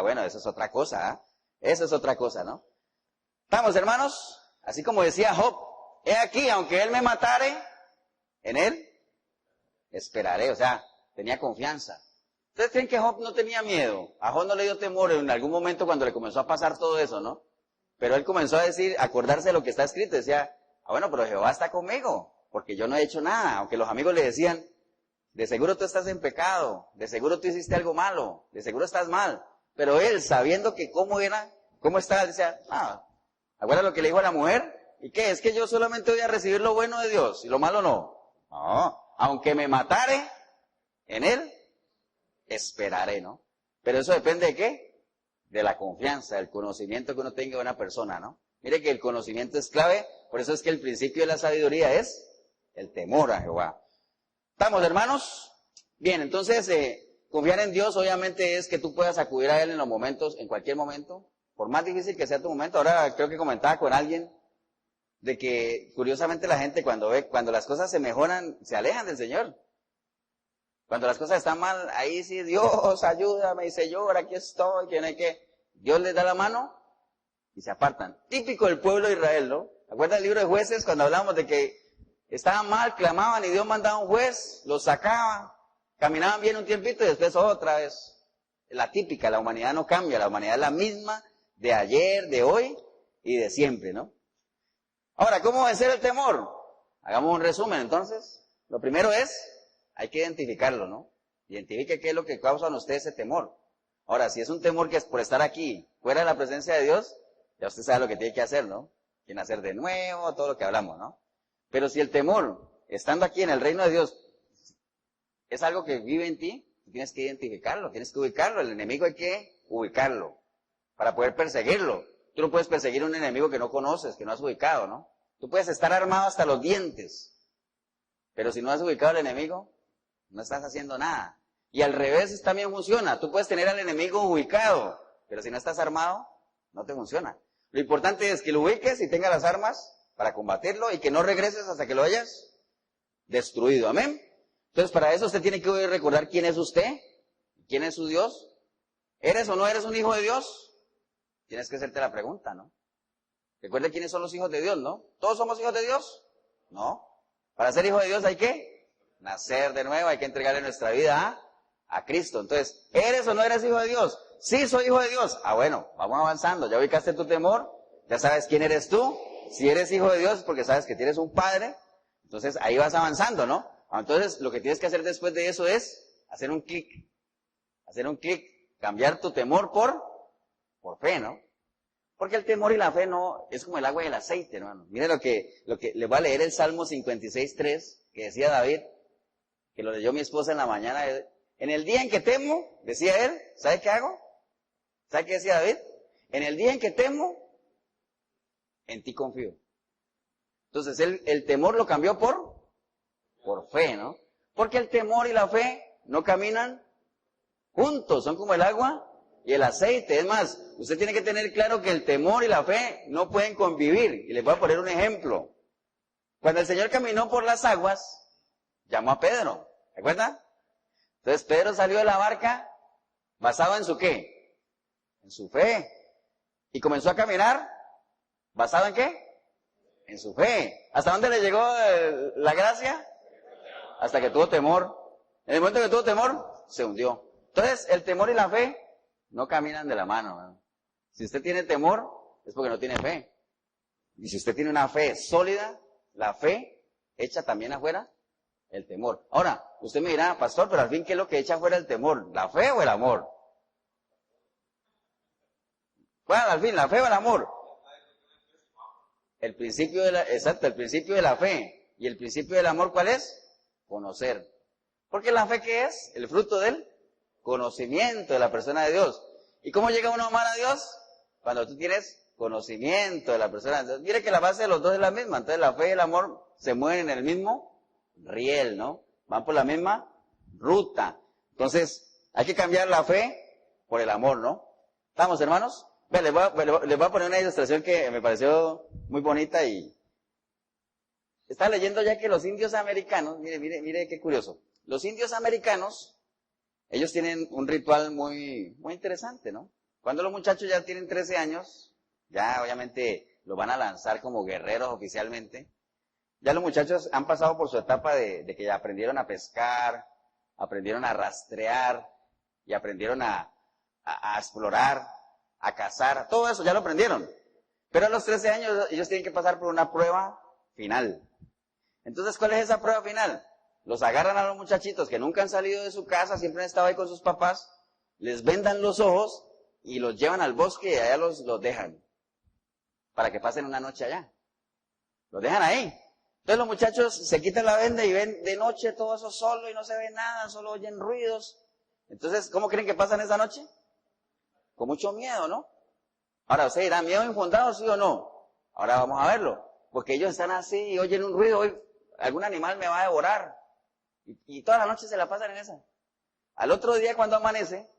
bueno, eso es otra cosa, ¿eh? Eso es otra cosa, ¿no? ¿Estamos, hermanos? Así como decía Job, he aquí, aunque él me matare, en él esperaré. O sea, tenía confianza. ¿Ustedes creen que Job no tenía miedo? A Job no le dio temor en algún momento cuando le comenzó a pasar todo eso, ¿no? Pero él comenzó a acordarse de lo que está escrito. Decía, bueno, pero Jehová está conmigo, porque yo no he hecho nada. Aunque los amigos le decían, de seguro tú estás en pecado, de seguro tú hiciste algo malo, de seguro estás mal. Pero él, sabiendo que cómo estaba, decía, ¿acuerdas lo que le dijo a la mujer? ¿Y qué? Es que yo solamente voy a recibir lo bueno de Dios y lo malo no. No, aunque me matare, en él esperaré, ¿no? Pero eso depende de qué? De la confianza, del conocimiento que uno tenga de una persona, ¿no? Mire que el conocimiento es clave, por eso es que el principio de la sabiduría es el temor a Jehová. ¿Estamos, hermanos? Bien, entonces, confiar en Dios obviamente es que tú puedas acudir a Él en los momentos, en cualquier momento, por más difícil que sea tu momento. Ahora creo que comentaba con alguien de que curiosamente la gente cuando las cosas se mejoran, se alejan del Señor. Cuando las cosas están mal, ahí sí, Dios, ayúdame, y Señor, aquí estoy, que no hay que. Dios les da la mano y se apartan. Típico del pueblo de Israel, ¿no? ¿Acuerdan el libro de Jueces cuando hablamos de que estaban mal, clamaban y Dios mandaba un juez, los sacaba, caminaban bien un tiempito y después otra vez? La típica, la humanidad no cambia, la humanidad es la misma de ayer, de hoy y de siempre, ¿no? Ahora, ¿cómo vencer el temor? Hagamos un resumen, entonces. Lo primero es, hay que identificarlo, ¿no? Identifique qué es lo que causa en usted ese temor. Ahora, si es un temor que es por estar aquí, fuera de la presencia de Dios, ya usted sabe lo que tiene que hacer, ¿no? Tiene que hacer de nuevo, todo lo que hablamos, ¿no? Pero si el temor, estando aquí en el reino de Dios, es algo que vive en ti, tienes que identificarlo, tienes que ubicarlo. El enemigo hay que ubicarlo para poder perseguirlo. Tú no puedes perseguir a un enemigo que no conoces, que no has ubicado, ¿no? Tú puedes estar armado hasta los dientes, pero si no has ubicado al enemigo, no estás haciendo nada. Y al revés también funciona. Tú puedes tener al enemigo ubicado, pero si no estás armado, no te funciona. Lo importante es que lo ubiques y tengas las armas para combatirlo y que no regreses hasta que lo hayas destruido. Amén. Entonces, para eso usted tiene que recordar quién es usted, quién es su Dios. ¿Eres o no eres un hijo de Dios? Tienes que hacerte la pregunta, ¿no? Recuerde quiénes son los hijos de Dios, ¿no? ¿Todos somos hijos de Dios? No. Para ser hijo de Dios hay que nacer de nuevo, hay que entregarle nuestra vida a Cristo. Entonces, ¿eres o no eres hijo de Dios? Sí, soy hijo de Dios. Ah, bueno, vamos avanzando. Ya ubicaste tu temor, ya sabes quién eres tú. Si eres hijo de Dios es porque sabes que tienes un Padre. Entonces, ahí vas avanzando, ¿no? Entonces, lo que tienes que hacer después de eso es hacer un clic. Hacer un clic. Cambiar tu temor por fe, ¿no? Porque el temor y la fe no, es como el agua y el aceite, hermano. Mire lo que le voy a leer el Salmo 56:3, que decía David, que lo leyó mi esposa en la mañana. En el día en que temo, decía él, ¿sabe qué hago? ¿Sabe qué decía David? En el día en que temo, en ti confío. Entonces, el temor lo cambió por fe, ¿no? Porque el temor y la fe no caminan juntos, son como el agua y el aceite. Es más, usted tiene que tener claro que el temor y la fe no pueden convivir. Y les voy a poner un ejemplo. Cuando el Señor caminó por las aguas, llamó a Pedro. ¿Recuerdan? Entonces Pedro salió de la barca basado en su ¿qué? En su fe. Y comenzó a caminar basado en ¿qué? En su fe. ¿Hasta dónde le llegó la gracia? Hasta que tuvo temor. En el momento que tuvo temor, se hundió. Entonces, el temor y la fe no caminan de la mano, ¿no? Si usted tiene temor, es porque no tiene fe. Y si usted tiene una fe sólida, la fe echa también afuera el temor. Ahora, usted me dirá, pastor, pero al fin, ¿qué es lo que echa afuera el temor? ¿La fe o el amor? Bueno, al fin, ¿la fe o el amor? El principio de el principio de la fe. ¿Y el principio del amor cuál es? Conocer. Porque la fe, ¿qué es? El fruto del conocimiento de la persona de Dios. ¿Y cómo llega uno a amar a Dios? Cuando tú tienes conocimiento de la persona de Dios. Mire que la base de los dos es la misma. Entonces la fe y el amor se mueven en el mismo riel, ¿no? Van por la misma ruta. Entonces, hay que cambiar la fe por el amor, ¿no? ¿Estamos, hermanos? Ve, les voy a poner una ilustración que me pareció muy bonita y estaba leyendo ya que los indios americanos, mire qué curioso. Los indios americanos, ellos tienen un ritual muy interesante, ¿no? Cuando los muchachos ya tienen 13 años, ya obviamente los van a lanzar como guerreros oficialmente. Ya los muchachos han pasado por su etapa de que ya aprendieron a pescar, aprendieron a rastrear y aprendieron a explorar, a cazar, todo eso ya lo aprendieron. Pero a los 13 años ellos tienen que pasar por una prueba final. Entonces, ¿cuál es esa prueba final? Los agarran a los muchachitos que nunca han salido de su casa, siempre han estado ahí con sus papás, les vendan los ojos y los llevan al bosque y allá los dejan para que pasen una noche allá. Los dejan ahí. Entonces los muchachos se quitan la venda y ven de noche todo eso solo y no se ve nada, solo oyen ruidos. Entonces, ¿cómo creen que pasan esa noche? Con mucho miedo, ¿no? Ahora, ¿usted dirá miedo infundado, sí o no? Ahora vamos a verlo. Porque ellos están así y oyen un ruido, algún animal me va a devorar. Y toda la noche se la pasan en esa. Al otro día cuando amanece,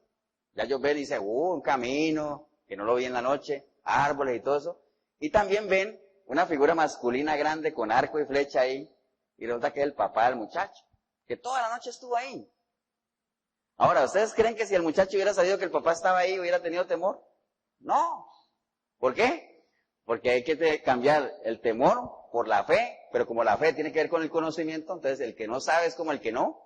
ya ellos ven y dicen, un camino, que no lo vi en la noche, árboles y todo eso. Y también ven una figura masculina grande con arco y flecha ahí. Y resulta que es el papá del muchacho, que toda la noche estuvo ahí. Ahora, ¿ustedes creen que si el muchacho hubiera sabido que el papá estaba ahí, hubiera tenido temor? No. ¿Por qué? Porque hay que cambiar el temor por la fe, pero como la fe tiene que ver con el conocimiento, entonces el que no sabe es como el que no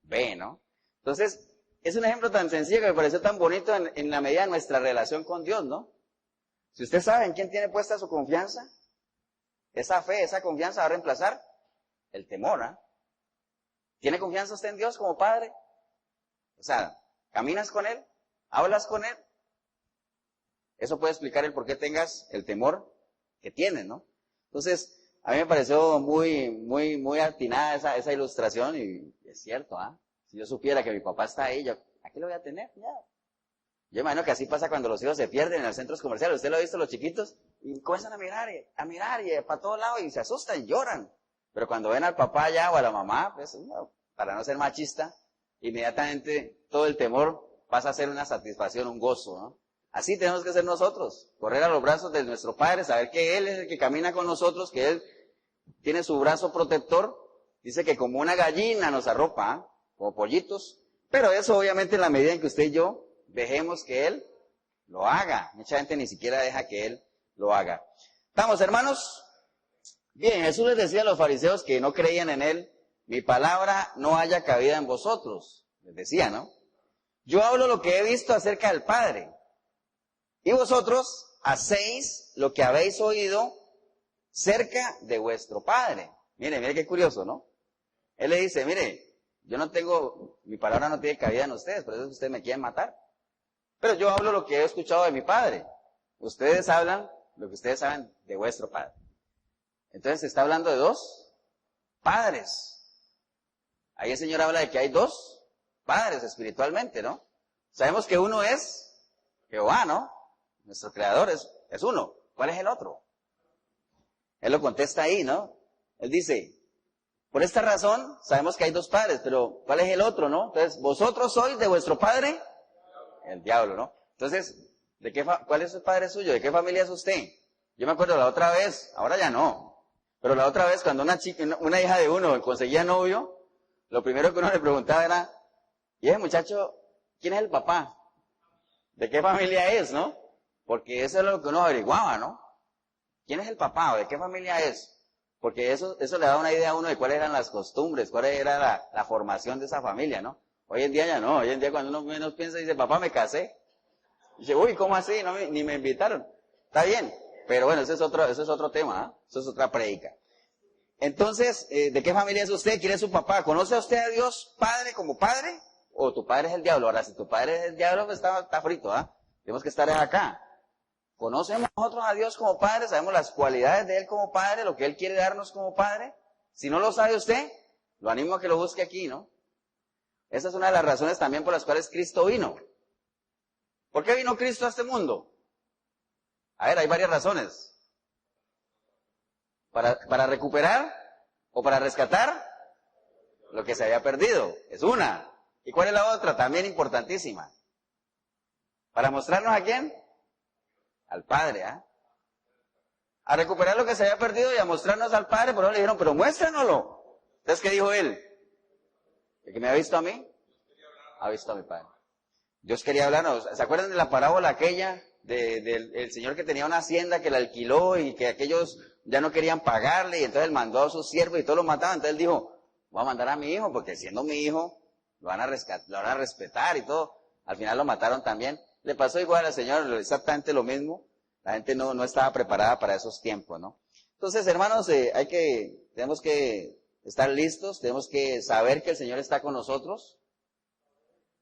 ve, ¿no? Entonces, es un ejemplo tan sencillo que me pareció tan bonito en la medida de nuestra relación con Dios, ¿no? Si usted sabe en quién tiene puesta su confianza, esa fe, esa confianza va a reemplazar el temor, ¿ah? ¿Tiene confianza usted en Dios como Padre? O sea, ¿caminas con Él? ¿Hablas con Él? Eso puede explicar el por qué tengas el temor que tienes, ¿no? Entonces, a mí me pareció muy atinada esa ilustración y es cierto, ¿ah? Si yo supiera que mi papá está ahí, ¿a qué lo voy a tener? Ya. Yo imagino que así pasa cuando los hijos se pierden en los centros comerciales. ¿Usted lo ha visto, los chiquitos? Y comienzan a mirar y para todos lados y se asustan y lloran. Pero cuando ven al papá allá o a la mamá, pues, no, para no ser machista, inmediatamente todo el temor pasa a ser una satisfacción, un gozo, ¿no? Así tenemos que ser nosotros, correr a los brazos de nuestro Padre, saber que Él es el que camina con nosotros, que Él tiene su brazo protector. Dice que como una gallina nos arropa, ¿eh? Como pollitos. Pero eso obviamente en la medida en que usted y yo dejemos que Él lo haga. Mucha gente ni siquiera deja que Él lo haga. ¿Estamos, hermanos? Bien, Jesús les decía a los fariseos que no creían en Él, mi palabra no haya cabida en vosotros. Les decía, ¿no? Yo hablo lo que he visto acerca del Padre. Y vosotros hacéis lo que habéis oído cerca de vuestro Padre. Mire qué curioso, ¿no? Él le dice, mire, mi palabra no tiene cabida en ustedes, por eso es que ustedes me quieren matar. Pero yo hablo lo que he escuchado de mi Padre. Ustedes hablan lo que ustedes saben de vuestro Padre. Entonces se está hablando de dos padres. Ahí el Señor habla de que hay dos padres espiritualmente, ¿no? Sabemos que uno es Jehová, ¿no? Nuestro creador es uno. ¿Cuál es el otro? Él lo contesta ahí, ¿no? Él dice, por esta razón sabemos que hay dos padres, pero ¿cuál es el otro, no? Entonces, vosotros sois de vuestro padre, el diablo, ¿no? Entonces, ¿cuál es el padre suyo? ¿De qué familia es usted? Yo me acuerdo la otra vez, ahora ya no, pero la otra vez cuando una hija de uno conseguía novio, lo primero que uno le preguntaba era, ¿y ese muchacho, quién es el papá? ¿De qué familia es, no? Porque eso es lo que uno averiguaba, ¿no? ¿Quién es el papá o de qué familia es? Porque eso le da una idea a uno de cuáles eran las costumbres, cuál era la formación de esa familia, ¿no? Hoy en día ya no, hoy en día cuando uno menos piensa dice, papá, me casé. Y dice, uy, ¿cómo así? No, ni me invitaron. Está bien, pero bueno, eso es otro tema, ¿eh? Eso es otra prédica. Entonces, ¿de qué familia es usted? ¿Quién es su papá? ¿Conoce a usted a Dios Padre como Padre? ¿O tu padre es el diablo? Ahora, si tu padre es el diablo, pues está frito, ¿ah? Tenemos que estar acá. ¿Conocemos nosotros a Dios como Padre? ¿Sabemos las cualidades de Él como Padre? ¿Lo que Él quiere darnos como Padre? Si no lo sabe usted, lo animo a que lo busque aquí, ¿no? Esa es una de las razones también por las cuales Cristo vino. ¿Por qué vino Cristo a este mundo? A ver, hay varias razones. ¿Para recuperar o para rescatar lo que se había perdido? Es una. ¿Y cuál es la otra? También importantísima. ¿Para mostrarnos a quién? Al Padre, ¿ah? A recuperar lo que se había perdido y a mostrarnos al Padre, pero le dijeron, pero muéstranoslo. Entonces, ¿qué dijo él? ¿El que me ha visto a mí? Ha visto a mi Padre. Dios quería hablarnos. ¿Se acuerdan de la parábola aquella del señor que tenía una hacienda que la alquiló y que aquellos ya no querían pagarle y entonces él mandó a sus siervos y todos lo mataban? Entonces él dijo, voy a mandar a mi hijo porque siendo mi hijo lo van a respetar y todo. Al final lo mataron también. Le pasó igual al Señor, exactamente lo mismo. La gente no estaba preparada para esos tiempos, ¿no? Entonces, hermanos, tenemos que estar listos, tenemos que saber que el Señor está con nosotros,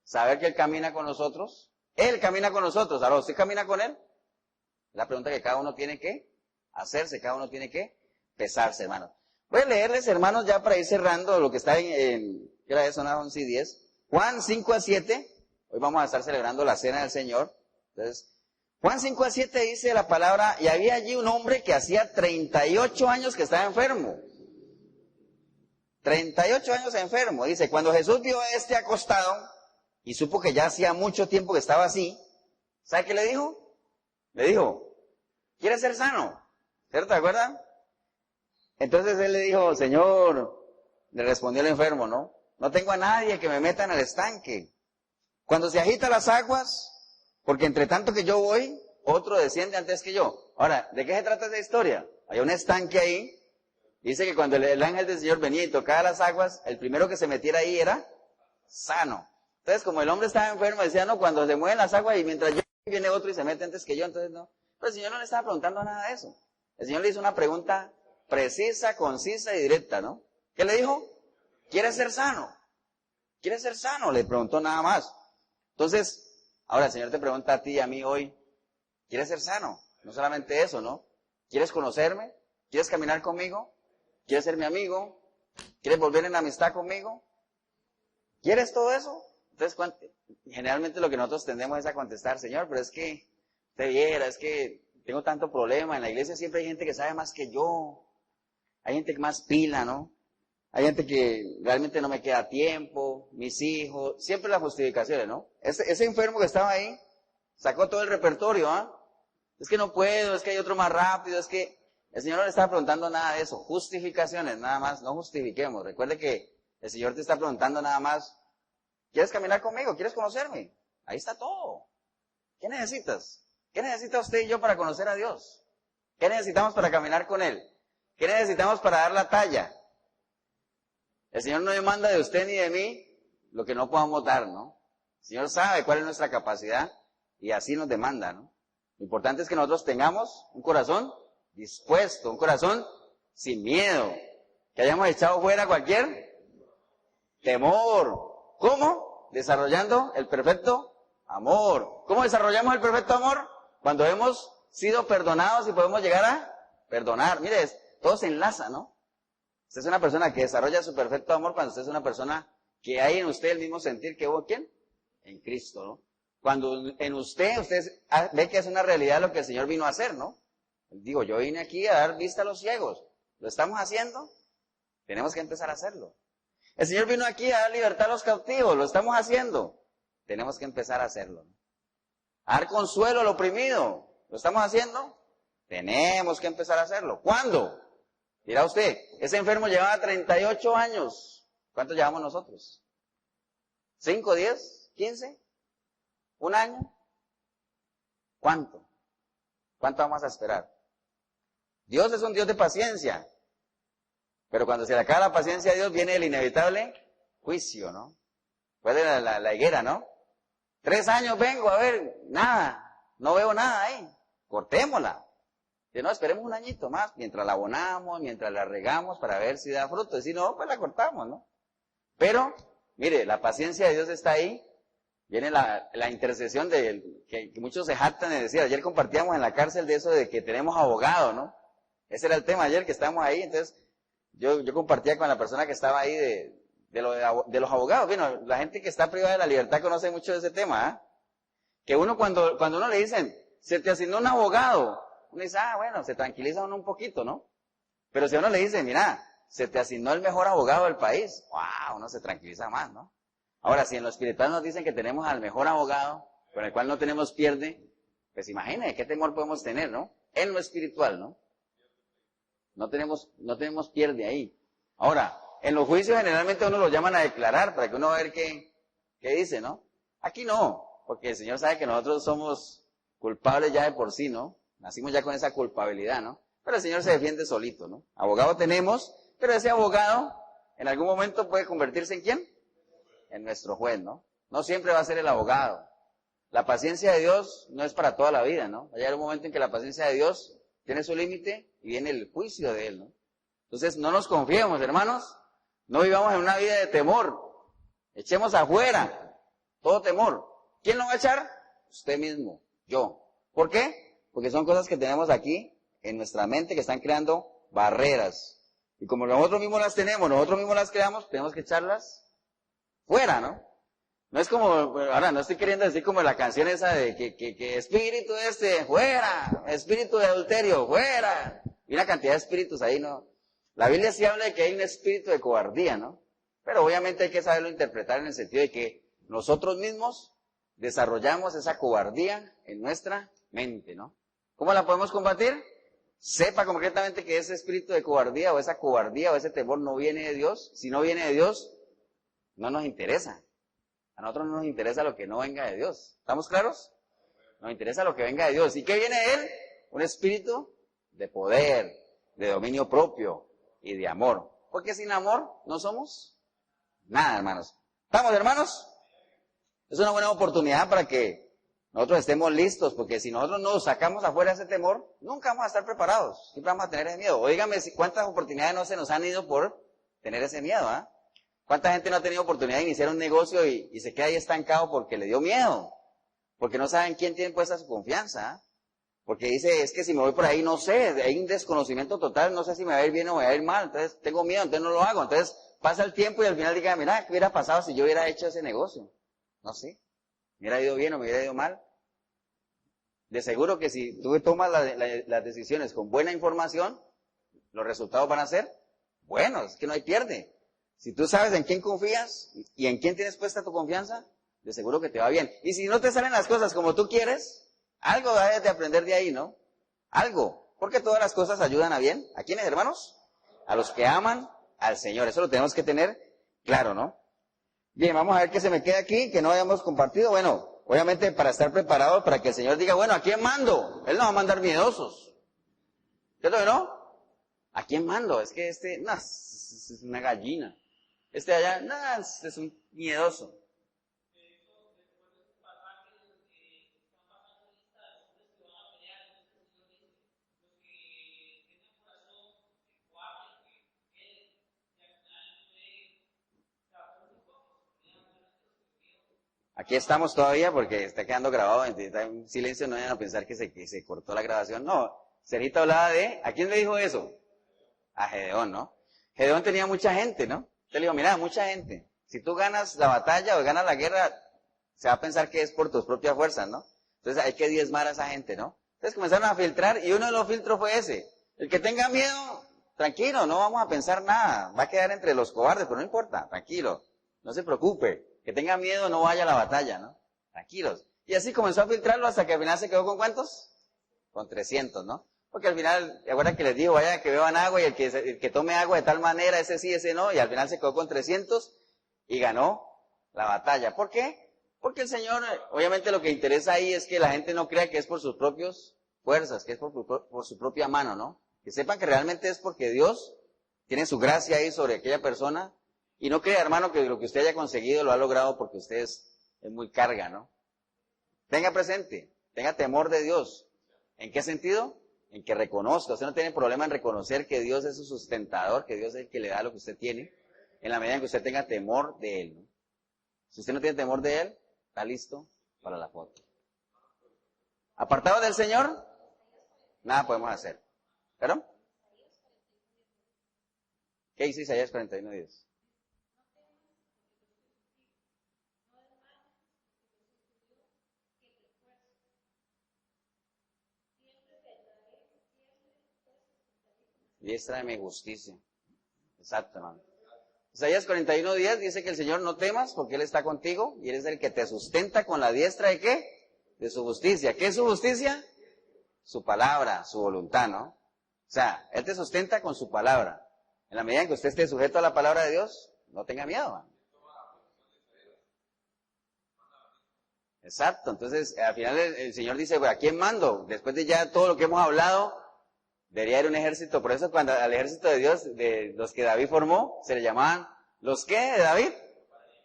saber que Él camina con nosotros. Él camina con nosotros. Ahora, ¿usted camina con Él? Es la pregunta que cada uno tiene que hacerse, cada uno tiene que pesarse, hermanos. Voy a leerles, hermanos, ya para ir cerrando lo que está ¿qué hora es? Son las 11:10. Juan 5-7. Hoy vamos a estar celebrando la cena del Señor. Entonces, Juan 5-7 dice la palabra, y había allí un hombre que hacía 38 años que estaba enfermo. 38 años enfermo. Dice, cuando Jesús vio a este acostado y supo que ya hacía mucho tiempo que estaba así, ¿sabe qué le dijo? Le dijo, ¿quieres ser sano? ¿Cierto? ¿Te acuerdan? Entonces él le dijo, Señor, le respondió el enfermo, ¿no? No tengo a nadie que me meta en el estanque. Cuando se agitan las aguas, porque entre tanto que yo voy, otro desciende antes que yo. Ahora, ¿de qué se trata esa historia? Hay un estanque ahí. Dice que cuando el ángel del Señor venía y tocaba las aguas, el primero que se metiera ahí era sano. Entonces, como el hombre estaba enfermo, decía, no, cuando se mueven las aguas y mientras yo viene otro y se mete antes que yo, entonces no. Pero el Señor no le estaba preguntando nada de eso. El Señor le hizo una pregunta precisa, concisa y directa, ¿no? ¿Qué le dijo? ¿Quieres ser sano? ¿Quieres ser sano? Le preguntó nada más. Entonces, ahora el Señor te pregunta a ti y a mí hoy, ¿quieres ser sano? No solamente eso, ¿no? ¿Quieres conocerme? ¿Quieres caminar conmigo? ¿Quieres ser mi amigo? ¿Quieres volver en amistad conmigo? ¿Quieres todo eso? Entonces, generalmente lo que nosotros tendemos es a contestar, Señor, pero es que, te viera, es que tengo tanto problema. En la iglesia siempre hay gente que sabe más que yo. Hay gente que más pila, ¿no? Hay gente que realmente no me queda tiempo, mis hijos, siempre las justificaciones, ¿no? Ese enfermo que estaba ahí sacó todo el repertorio, ¿ah? Es que no puedo, es que hay otro más rápido, es que el Señor no le está preguntando nada de eso. Justificaciones, nada más, no justifiquemos. Recuerde que el Señor te está preguntando nada más, ¿quieres caminar conmigo? ¿Quieres conocerme? Ahí está todo. ¿Qué necesitas? ¿Qué necesita usted y yo para conocer a Dios? ¿Qué necesitamos para caminar con Él? ¿Qué necesitamos para dar la talla? El Señor no demanda de usted ni de mí lo que no podamos dar, ¿no? El Señor sabe cuál es nuestra capacidad y así nos demanda, ¿no? Lo importante es que nosotros tengamos un corazón dispuesto, un corazón sin miedo, que hayamos echado fuera cualquier temor. ¿Cómo? Desarrollando el perfecto amor. ¿Cómo desarrollamos el perfecto amor? Cuando hemos sido perdonados y podemos llegar a perdonar. Mire, todo se enlaza, ¿no? Usted es una persona que desarrolla su perfecto amor cuando usted es una persona que hay en usted el mismo sentir que hubo, ¿quién? En Cristo, ¿no? Cuando en usted ve que es una realidad lo que el Señor vino a hacer, ¿no? Digo, yo vine aquí a dar vista a los ciegos. ¿Lo estamos haciendo? Tenemos que empezar a hacerlo. El Señor vino aquí a dar libertad a los cautivos. ¿Lo estamos haciendo? Tenemos que empezar a hacerlo, ¿no? A dar consuelo al oprimido. ¿Lo estamos haciendo? Tenemos que empezar a hacerlo. ¿Cuándo? Dirá usted, ese enfermo llevaba 38 años. ¿Cuántos llevamos nosotros? ¿5, 10, 15? ¿Un año? ¿Cuánto? ¿Cuánto vamos a esperar? Dios es un Dios de paciencia. Pero cuando se le acaba la paciencia a Dios, viene el inevitable juicio, ¿no? Puede la higuera, ¿no? 3 años vengo, a ver, nada, no veo nada ahí. Cortémosla. Si no, esperemos un añito más, mientras la abonamos, mientras la regamos, para ver si da fruto. Y si no, pues la cortamos, ¿no? Pero, mire, la paciencia de Dios está ahí. Viene la intercesión que muchos se jactan de decir. Ayer compartíamos en la cárcel de eso de que tenemos abogado, ¿no? Ese era el tema ayer que estábamos ahí. Entonces, yo compartía con la persona que estaba ahí de los abogados. Bueno, la gente que está privada de la libertad conoce mucho de ese tema, ¿eh? Que uno cuando uno le dicen, se te asignó un abogado, uno dice, bueno, se tranquiliza uno un poquito, ¿no? Pero si a uno le dice, mira, se te asignó el mejor abogado del país, wow, uno se tranquiliza más, ¿no? Ahora, si en lo espiritual nos dicen que tenemos al mejor abogado, con el cual no tenemos pierde, pues imagínate qué temor podemos tener, ¿no? En lo espiritual, ¿no? No tenemos pierde ahí. Ahora, en los juicios generalmente uno lo llaman a declarar para que uno vea qué dice, ¿no? Aquí no, porque el Señor sabe que nosotros somos culpables ya de por sí, ¿no? Nacimos ya con esa culpabilidad, ¿no? Pero el Señor se defiende solito, ¿no? Abogado tenemos, pero ese abogado en algún momento puede convertirse en ¿quién? En nuestro juez, ¿no? No siempre va a ser el abogado. La paciencia de Dios no es para toda la vida, ¿no? Hay un momento en que la paciencia de Dios tiene su límite y viene el juicio de Él, ¿no? Entonces, no nos confiemos, hermanos. No vivamos en una vida de temor. Echemos afuera todo temor. ¿Quién lo va a echar? Usted mismo, yo. ¿Por qué? Porque son cosas que tenemos aquí en nuestra mente que están creando barreras. Y como nosotros mismos las tenemos, nosotros mismos las creamos, tenemos que echarlas fuera, ¿no? No es como, ahora no estoy queriendo decir como la canción esa de que espíritu fuera, espíritu de adulterio, fuera. Y una cantidad de espíritus ahí, ¿no? La Biblia sí habla de que hay un espíritu de cobardía, ¿no? Pero obviamente hay que saberlo interpretar en el sentido de que nosotros mismos desarrollamos esa cobardía en nuestra mente, ¿no? ¿Cómo la podemos combatir? Sepa concretamente que ese espíritu de cobardía o esa cobardía o ese temor no viene de Dios. Si no viene de Dios, no nos interesa. A nosotros no nos interesa lo que no venga de Dios. ¿Estamos claros? Nos interesa lo que venga de Dios. ¿Y qué viene de Él? Un espíritu de poder, de dominio propio y de amor. Porque sin amor no somos nada, hermanos. ¿Estamos, hermanos? Es una buena oportunidad para que nosotros estemos listos, porque si nosotros no sacamos afuera ese temor, nunca vamos a estar preparados. Siempre vamos a tener ese miedo. O dígame cuántas oportunidades no se nos han ido por tener ese miedo, ¿ah? ¿Cuánta gente no ha tenido oportunidad de iniciar un negocio y se queda ahí estancado porque le dio miedo? Porque no saben quién tiene puesta su confianza, ¿ah? Porque dice, es que si me voy por ahí, no sé, hay un desconocimiento total, no sé si me va a ir bien o me va a ir mal, entonces tengo miedo, entonces no lo hago. Entonces pasa el tiempo y al final diga, mira, ¿qué hubiera pasado si yo hubiera hecho ese negocio? No sé, me hubiera ido bien o me hubiera ido mal. De seguro que si tú tomas las decisiones con buena información, los resultados van a ser buenos, es que no hay pierde. Si tú sabes en quién confías y en quién tienes puesta tu confianza, de seguro que te va bien. Y si no te salen las cosas como tú quieres, algo debes de aprender de ahí, ¿no? Algo. Porque todas las cosas ayudan a bien. ¿A quiénes, hermanos? A los que aman al Señor. Eso lo tenemos que tener claro, ¿no? Bien, vamos a ver qué se me queda aquí, que no hayamos compartido. Bueno, obviamente para estar preparados para que el Señor diga, bueno, ¿a quién mando? Él no va a mandar miedosos. ¿Cierto que no? ¿A quién mando? Es que no, es una gallina. Este de allá, no, es un miedoso. Aquí estamos todavía porque está quedando grabado, está en silencio, no vayan a pensar que se cortó la grabación. No, Cerita hablaba de, ¿a quién le dijo eso? A Gedeón, ¿no? Gedeón tenía mucha gente, ¿no? Te le digo, mira, mucha gente. Si tú ganas la batalla o ganas la guerra, se va a pensar que es por tus propias fuerzas, ¿no? Entonces hay que diezmar a esa gente, ¿no? Entonces comenzaron a filtrar y uno de los filtros fue ese. El que tenga miedo, tranquilo, no vamos a pensar nada. Va a quedar entre los cobardes, pero no importa, tranquilo. No se preocupe. Que tenga miedo, no vaya a la batalla, ¿no? Tranquilos. Y así comenzó a filtrarlo hasta que al final se quedó con ¿cuántos? Con 300, ¿no? Porque al final, ¿recuerdan que les digo, vaya que beban agua y el que tome agua de tal manera, ese sí, ese no? Y al final se quedó con 300 y ganó la batalla. ¿Por qué? Porque el Señor, obviamente lo que interesa ahí es que la gente no crea que es por sus propias fuerzas, que es por su propia mano, ¿no? Que sepan que realmente es porque Dios tiene su gracia ahí sobre aquella persona. Y no crea, hermano, que lo que usted haya conseguido lo ha logrado porque usted es muy carga, ¿no? Tenga presente, tenga temor de Dios. ¿En qué sentido? En que reconozca. Usted no tiene problema en reconocer que Dios es su sustentador, que Dios es el que le da lo que usted tiene, en la medida en que usted tenga temor de Él, ¿no? Si usted no tiene temor de Él, está listo para la foto. Apartado del Señor, nada podemos hacer. ¿Pero? ¿Qué dice Isaías 41:10? Diestra de mi justicia. Exacto, hermano. Isaías 41:10 dice que el Señor no temas porque Él está contigo y Él es el que te sustenta con la diestra de ¿qué? De su justicia. ¿Qué es su justicia? Su palabra, su voluntad, ¿no? O sea, Él te sustenta con su palabra. En la medida en que usted esté sujeto a la palabra de Dios, no tenga miedo, ¿no? Exacto. Entonces, al final el Señor dice, ¿a quién mando? Después de ya todo lo que hemos hablado, debería haber un ejército. Por eso cuando al ejército de Dios, de los que David formó, se le llamaban, ¿los qué de David?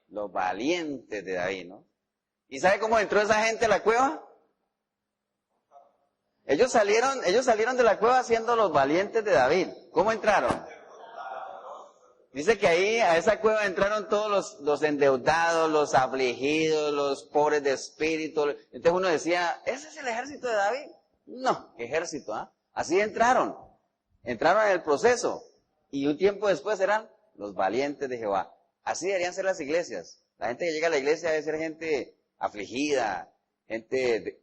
Los valientes de David, ¿no? ¿Y sabe cómo entró esa gente a la cueva? Ellos salieron de la cueva siendo los valientes de David. ¿Cómo entraron? Dice que ahí a esa cueva entraron todos los endeudados, los afligidos, los pobres de espíritu. Entonces uno decía, ¿ese es el ejército de David? No, ¿qué ejército? ¿Ah? Así entraron en el proceso. Y un tiempo después eran los valientes de Jehová. Así deberían ser las iglesias. La gente que llega a la iglesia debe ser gente afligida, gente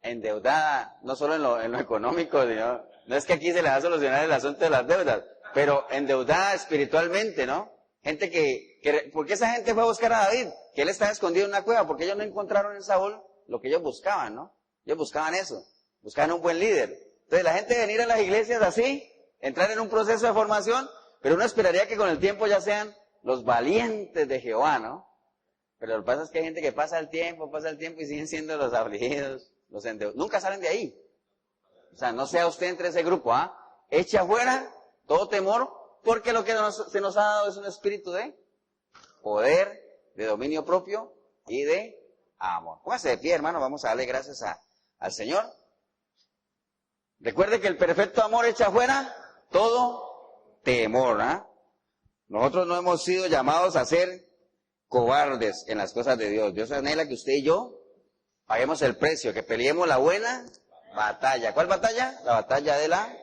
endeudada, no solo en lo económico, ¿no? No es que aquí se les va a solucionar el asunto de las deudas, pero endeudada espiritualmente, ¿no? Gente ¿por qué esa gente fue a buscar a David? Que él estaba escondido en una cueva, porque ellos no encontraron en Saúl lo que ellos buscaban, ¿no? Ellos buscaban eso, buscaban un buen líder. Entonces la gente venir a las iglesias así, entrar en un proceso de formación, pero uno esperaría que con el tiempo ya sean los valientes de Jehová, ¿no? Pero lo que pasa es que hay gente que pasa el tiempo y siguen siendo los afligidos, los endeudados. Nunca salen de ahí. O sea, no sea usted entre ese grupo, ¿ah? Eche afuera todo temor, porque lo que se nos ha dado es un espíritu de poder, de dominio propio y de amor. Póngase de pie, hermano, vamos a darle gracias al Señor. Recuerde que el perfecto amor echa afuera todo temor, ¿ah? Nosotros no hemos sido llamados a ser cobardes en las cosas de Dios. Dios anhela que usted y yo paguemos el precio, que peleemos la buena batalla. ¿Cuál batalla? La batalla de la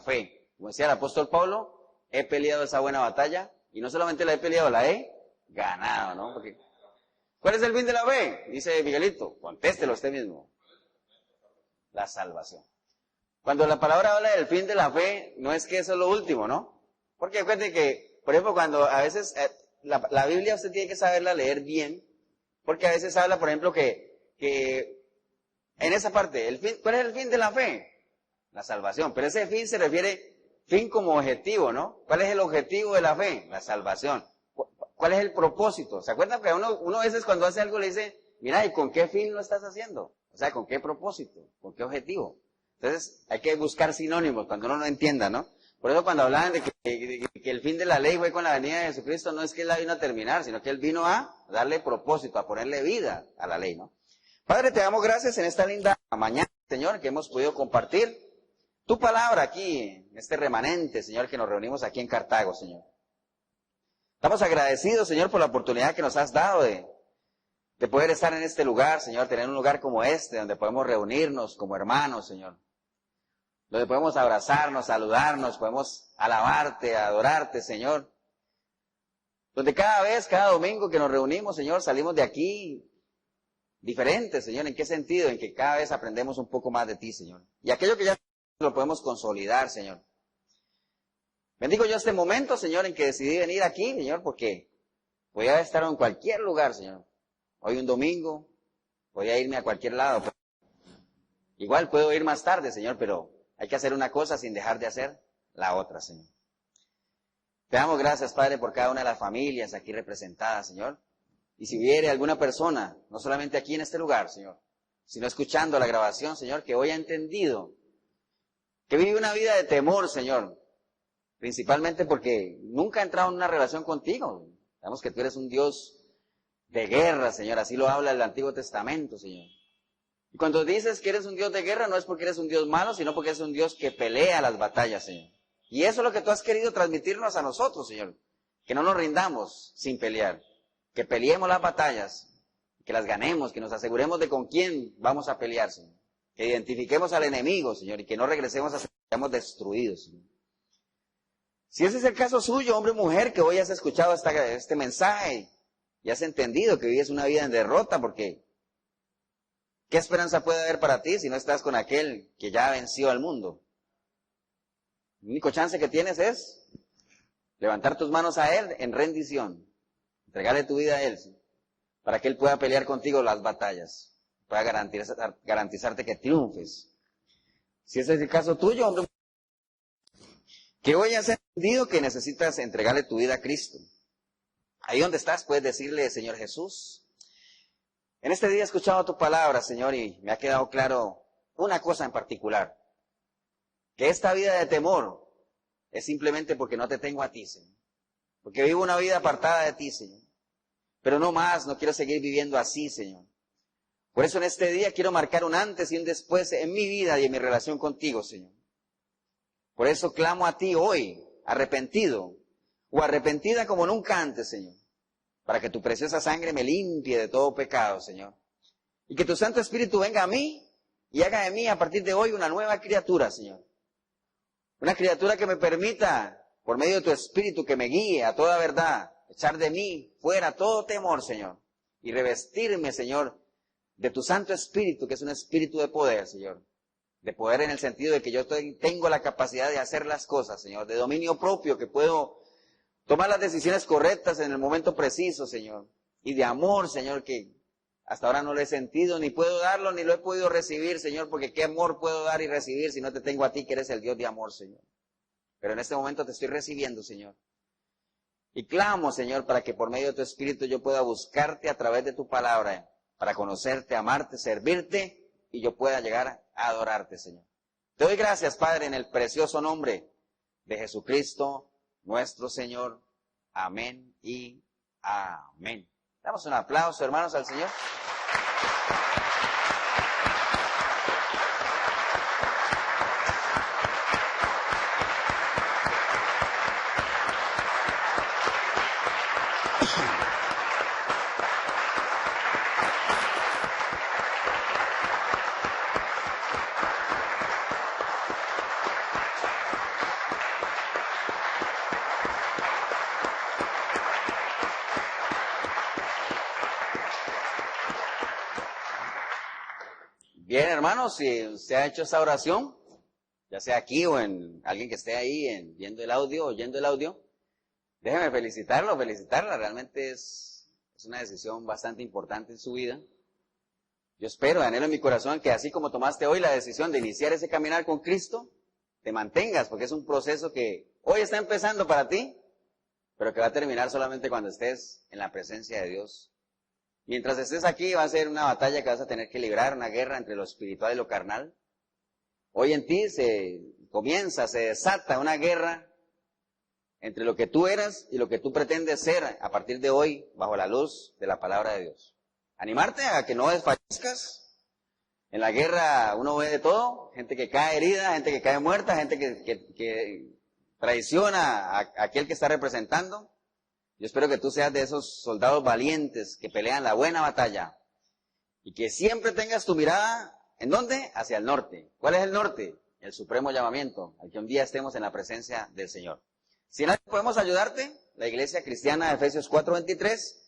fe. Como decía el apóstol Pablo, he peleado esa buena batalla y no solamente la he peleado, la he ganado, ¿no? Porque, ¿cuál es el fin de la fe? Dice Miguelito, contéstelo usted mismo. La salvación. Cuando la palabra habla del fin de la fe, no es que eso es lo último, ¿no? Porque recuerde que, por ejemplo, cuando a veces la Biblia usted tiene que saberla leer bien, porque a veces habla, por ejemplo, que en esa parte, ¿cuál es el fin de la fe? La salvación. Pero ese fin se refiere, fin como objetivo, ¿no? ¿Cuál es el objetivo de la fe? La salvación. ¿Cuál es el propósito? ¿Se acuerdan que uno a veces cuando hace algo le dice, mira, ¿y con qué fin lo estás haciendo? O sea, ¿con qué propósito? ¿Con qué objetivo? Entonces, hay que buscar sinónimos cuando uno no entienda, ¿no? Por eso cuando hablaban de que el fin de la ley fue con la venida de Jesucristo, no es que Él la vino a terminar, sino que Él vino a darle propósito, a ponerle vida a la ley, ¿no? Padre, te damos gracias en esta linda mañana, Señor, que hemos podido compartir tu palabra aquí, en este remanente, Señor, que nos reunimos aquí en Cartago, Señor. Estamos agradecidos, Señor, por la oportunidad que nos has dado de poder estar en este lugar, Señor, tener un lugar como este, donde podemos reunirnos como hermanos, Señor. Donde podemos abrazarnos, saludarnos, podemos alabarte, adorarte, Señor. Donde cada domingo que nos reunimos, Señor, salimos de aquí diferentes, Señor. ¿En qué sentido? En que cada vez aprendemos un poco más de ti, Señor. Y aquello que ya lo podemos consolidar, Señor. Bendigo yo este momento, Señor, en que decidí venir aquí, Señor, porque podía estar en cualquier lugar, Señor. Hoy un domingo, podía irme a cualquier lado. Igual puedo ir más tarde, Señor, pero hay que hacer una cosa sin dejar de hacer la otra, Señor. Te damos gracias, Padre, por cada una de las familias aquí representadas, Señor. Y si hubiere alguna persona, no solamente aquí en este lugar, Señor, sino escuchando la grabación, Señor, que hoy ha entendido que vive una vida de temor, Señor, principalmente porque nunca ha entrado en una relación contigo. Sabemos que tú eres un Dios de guerra, Señor, así lo habla el Antiguo Testamento, Señor. Y cuando dices que eres un Dios de guerra, no es porque eres un Dios malo, sino porque eres un Dios que pelea las batallas, Señor. Y eso es lo que tú has querido transmitirnos a nosotros, Señor. Que no nos rindamos sin pelear. Que peleemos las batallas, que las ganemos, que nos aseguremos de con quién vamos a pelear, Señor. Que identifiquemos al enemigo, Señor, y que no regresemos a ser destruidos, Señor. Si ese es el caso suyo, hombre o mujer, que hoy has escuchado este mensaje y has entendido que vives una vida en derrota, porque ¿qué esperanza puede haber para ti si no estás con aquel que ya venció al mundo? El único chance que tienes es levantar tus manos a Él en rendición, entregarle tu vida a Él, ¿sí? Para que Él pueda pelear contigo las batallas, pueda garantizarte que triunfes. Si ese es el caso tuyo, hombre, que hoy has entendido que necesitas entregarle tu vida a Cristo. Ahí donde estás puedes decirle, Señor Jesús, en este día he escuchado tu palabra, Señor, y me ha quedado claro una cosa en particular, que esta vida de temor es simplemente porque no te tengo a ti, Señor, porque vivo una vida apartada de ti, Señor, pero no más, no quiero seguir viviendo así, Señor. Por eso en este día quiero marcar un antes y un después en mi vida y en mi relación contigo, Señor. Por eso clamo a ti hoy, arrepentido o arrepentida como nunca antes, Señor, para que tu preciosa sangre me limpie de todo pecado, Señor. Y que tu Santo Espíritu venga a mí y haga de mí a partir de hoy una nueva criatura, Señor. Una criatura que me permita, por medio de tu Espíritu, que me guíe a toda verdad, echar de mí fuera todo temor, Señor. Y revestirme, Señor, de tu Santo Espíritu, que es un espíritu de poder, Señor. De poder en el sentido de que yo tengo la capacidad de hacer las cosas, Señor. De dominio propio, que puedo tomar las decisiones correctas en el momento preciso, Señor. Y de amor, Señor, que hasta ahora no lo he sentido, ni puedo darlo, ni lo he podido recibir, Señor, porque qué amor puedo dar y recibir si no te tengo a ti, que eres el Dios de amor, Señor. Pero en este momento te estoy recibiendo, Señor. Y clamo, Señor, para que por medio de tu Espíritu yo pueda buscarte a través de tu palabra, para conocerte, amarte, servirte, y yo pueda llegar a adorarte, Señor. Te doy gracias, Padre, en el precioso nombre de Jesucristo, nuestro Señor. Amén y amén. Damos un aplauso, hermanos, al Señor. Bien, hermanos, si usted ha hecho esa oración, ya sea aquí o en alguien que esté ahí viendo el audio, oyendo el audio, déjeme felicitarlo, felicitarla. Realmente es una decisión bastante importante en su vida. Yo espero, anhelo en mi corazón que así como tomaste hoy la decisión de iniciar ese caminar con Cristo, te mantengas, porque es un proceso que hoy está empezando para ti, pero que va a terminar solamente cuando estés en la presencia de Dios. Mientras estés aquí va a ser una batalla que vas a tener que librar, una guerra entre lo espiritual y lo carnal. Hoy en ti se desata una guerra entre lo que tú eras y lo que tú pretendes ser a partir de hoy bajo la luz de la palabra de Dios. Animarte a que no desfallezcas. En la guerra uno ve de todo, gente que cae herida, gente que cae muerta, gente que traiciona a aquel que está representando. Yo espero que tú seas de esos soldados valientes que pelean la buena batalla y que siempre tengas tu mirada, ¿en dónde? Hacia el norte. ¿Cuál es el norte? El supremo llamamiento, al que un día estemos en la presencia del Señor. Si en algo podemos ayudarte, la Iglesia Cristiana de Efesios 4:23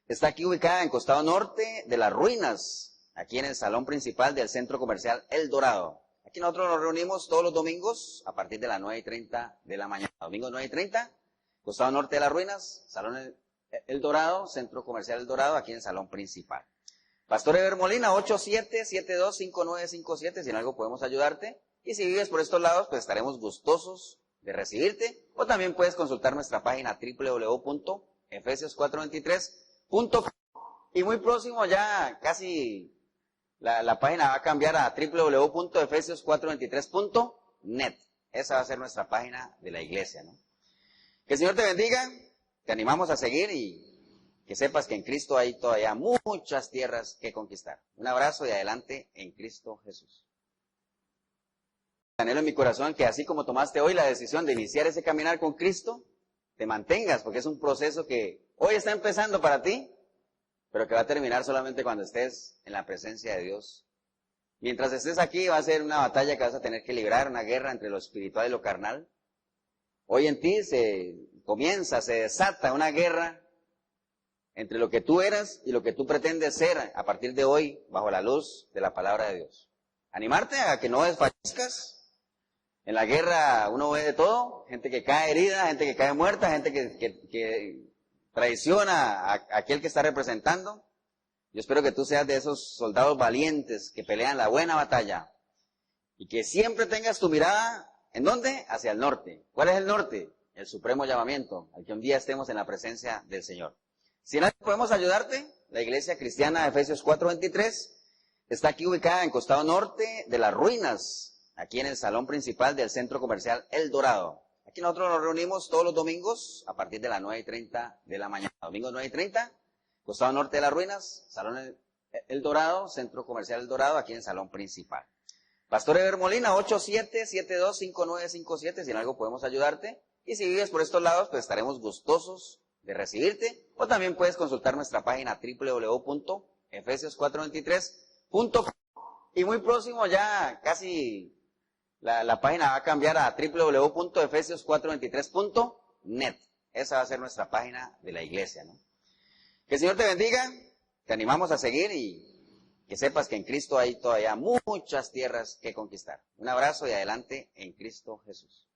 está aquí ubicada en costado norte de las ruinas, aquí en el salón principal del Centro Comercial El Dorado. Aquí nosotros nos reunimos todos los domingos a partir de las 9:30 de la mañana. Domingo 9:30. Costado norte de las ruinas, Salón El Dorado, Centro Comercial El Dorado, aquí en el salón principal. Pastor Eber Molina, 87725957, si en algo podemos ayudarte. Y si vives por estos lados, pues estaremos gustosos de recibirte. O también puedes consultar nuestra página www.efesios423.com. Y muy próximo ya casi la página va a cambiar a www.efesios423.net. Esa va a ser nuestra página de la iglesia, ¿no? Que el Señor te bendiga, te animamos a seguir y que sepas que en Cristo hay todavía muchas tierras que conquistar. Un abrazo y adelante en Cristo Jesús. Anhelo en mi corazón que así como tomaste hoy la decisión de iniciar ese caminar con Cristo, te mantengas, porque es un proceso que hoy está empezando para ti, pero que va a terminar solamente cuando estés en la presencia de Dios. Mientras estés aquí va a ser una batalla que vas a tener que librar, una guerra entre lo espiritual y lo carnal. Hoy en ti se desata una guerra entre lo que tú eras y lo que tú pretendes ser a partir de hoy bajo la luz de la palabra de Dios. Animarte a que no desfallezcas. En la guerra uno ve de todo, gente que cae herida, gente que cae muerta, gente que traiciona a aquel que está representando. Yo espero que tú seas de esos soldados valientes que pelean la buena batalla y que siempre tengas tu mirada, ¿en dónde? Hacia el norte. ¿Cuál es el norte? El supremo llamamiento, al que un día estemos en la presencia del Señor. Si en algo podemos ayudarte, la Iglesia Cristiana de Efesios 4:23 está aquí ubicada en costado norte de las ruinas, aquí en el salón principal del Centro Comercial El Dorado. Aquí nosotros nos reunimos todos los domingos a partir de las 9:30 de la mañana. Domingo 9:30, costado norte de las ruinas, Salón El Dorado, Centro Comercial El Dorado, aquí en el salón principal. Pastor Eber Molina, 87725957, si en algo podemos ayudarte. Y si vives por estos lados, pues estaremos gustosos de recibirte. O también puedes consultar nuestra página www.efesios423.com. Y muy próximo ya casi la página va a cambiar a www.efesios423.net. Esa va a ser nuestra página de la iglesia, ¿no? Que el Señor te bendiga, te animamos a seguir y que sepas que en Cristo hay todavía muchas tierras que conquistar. Un abrazo y adelante en Cristo Jesús.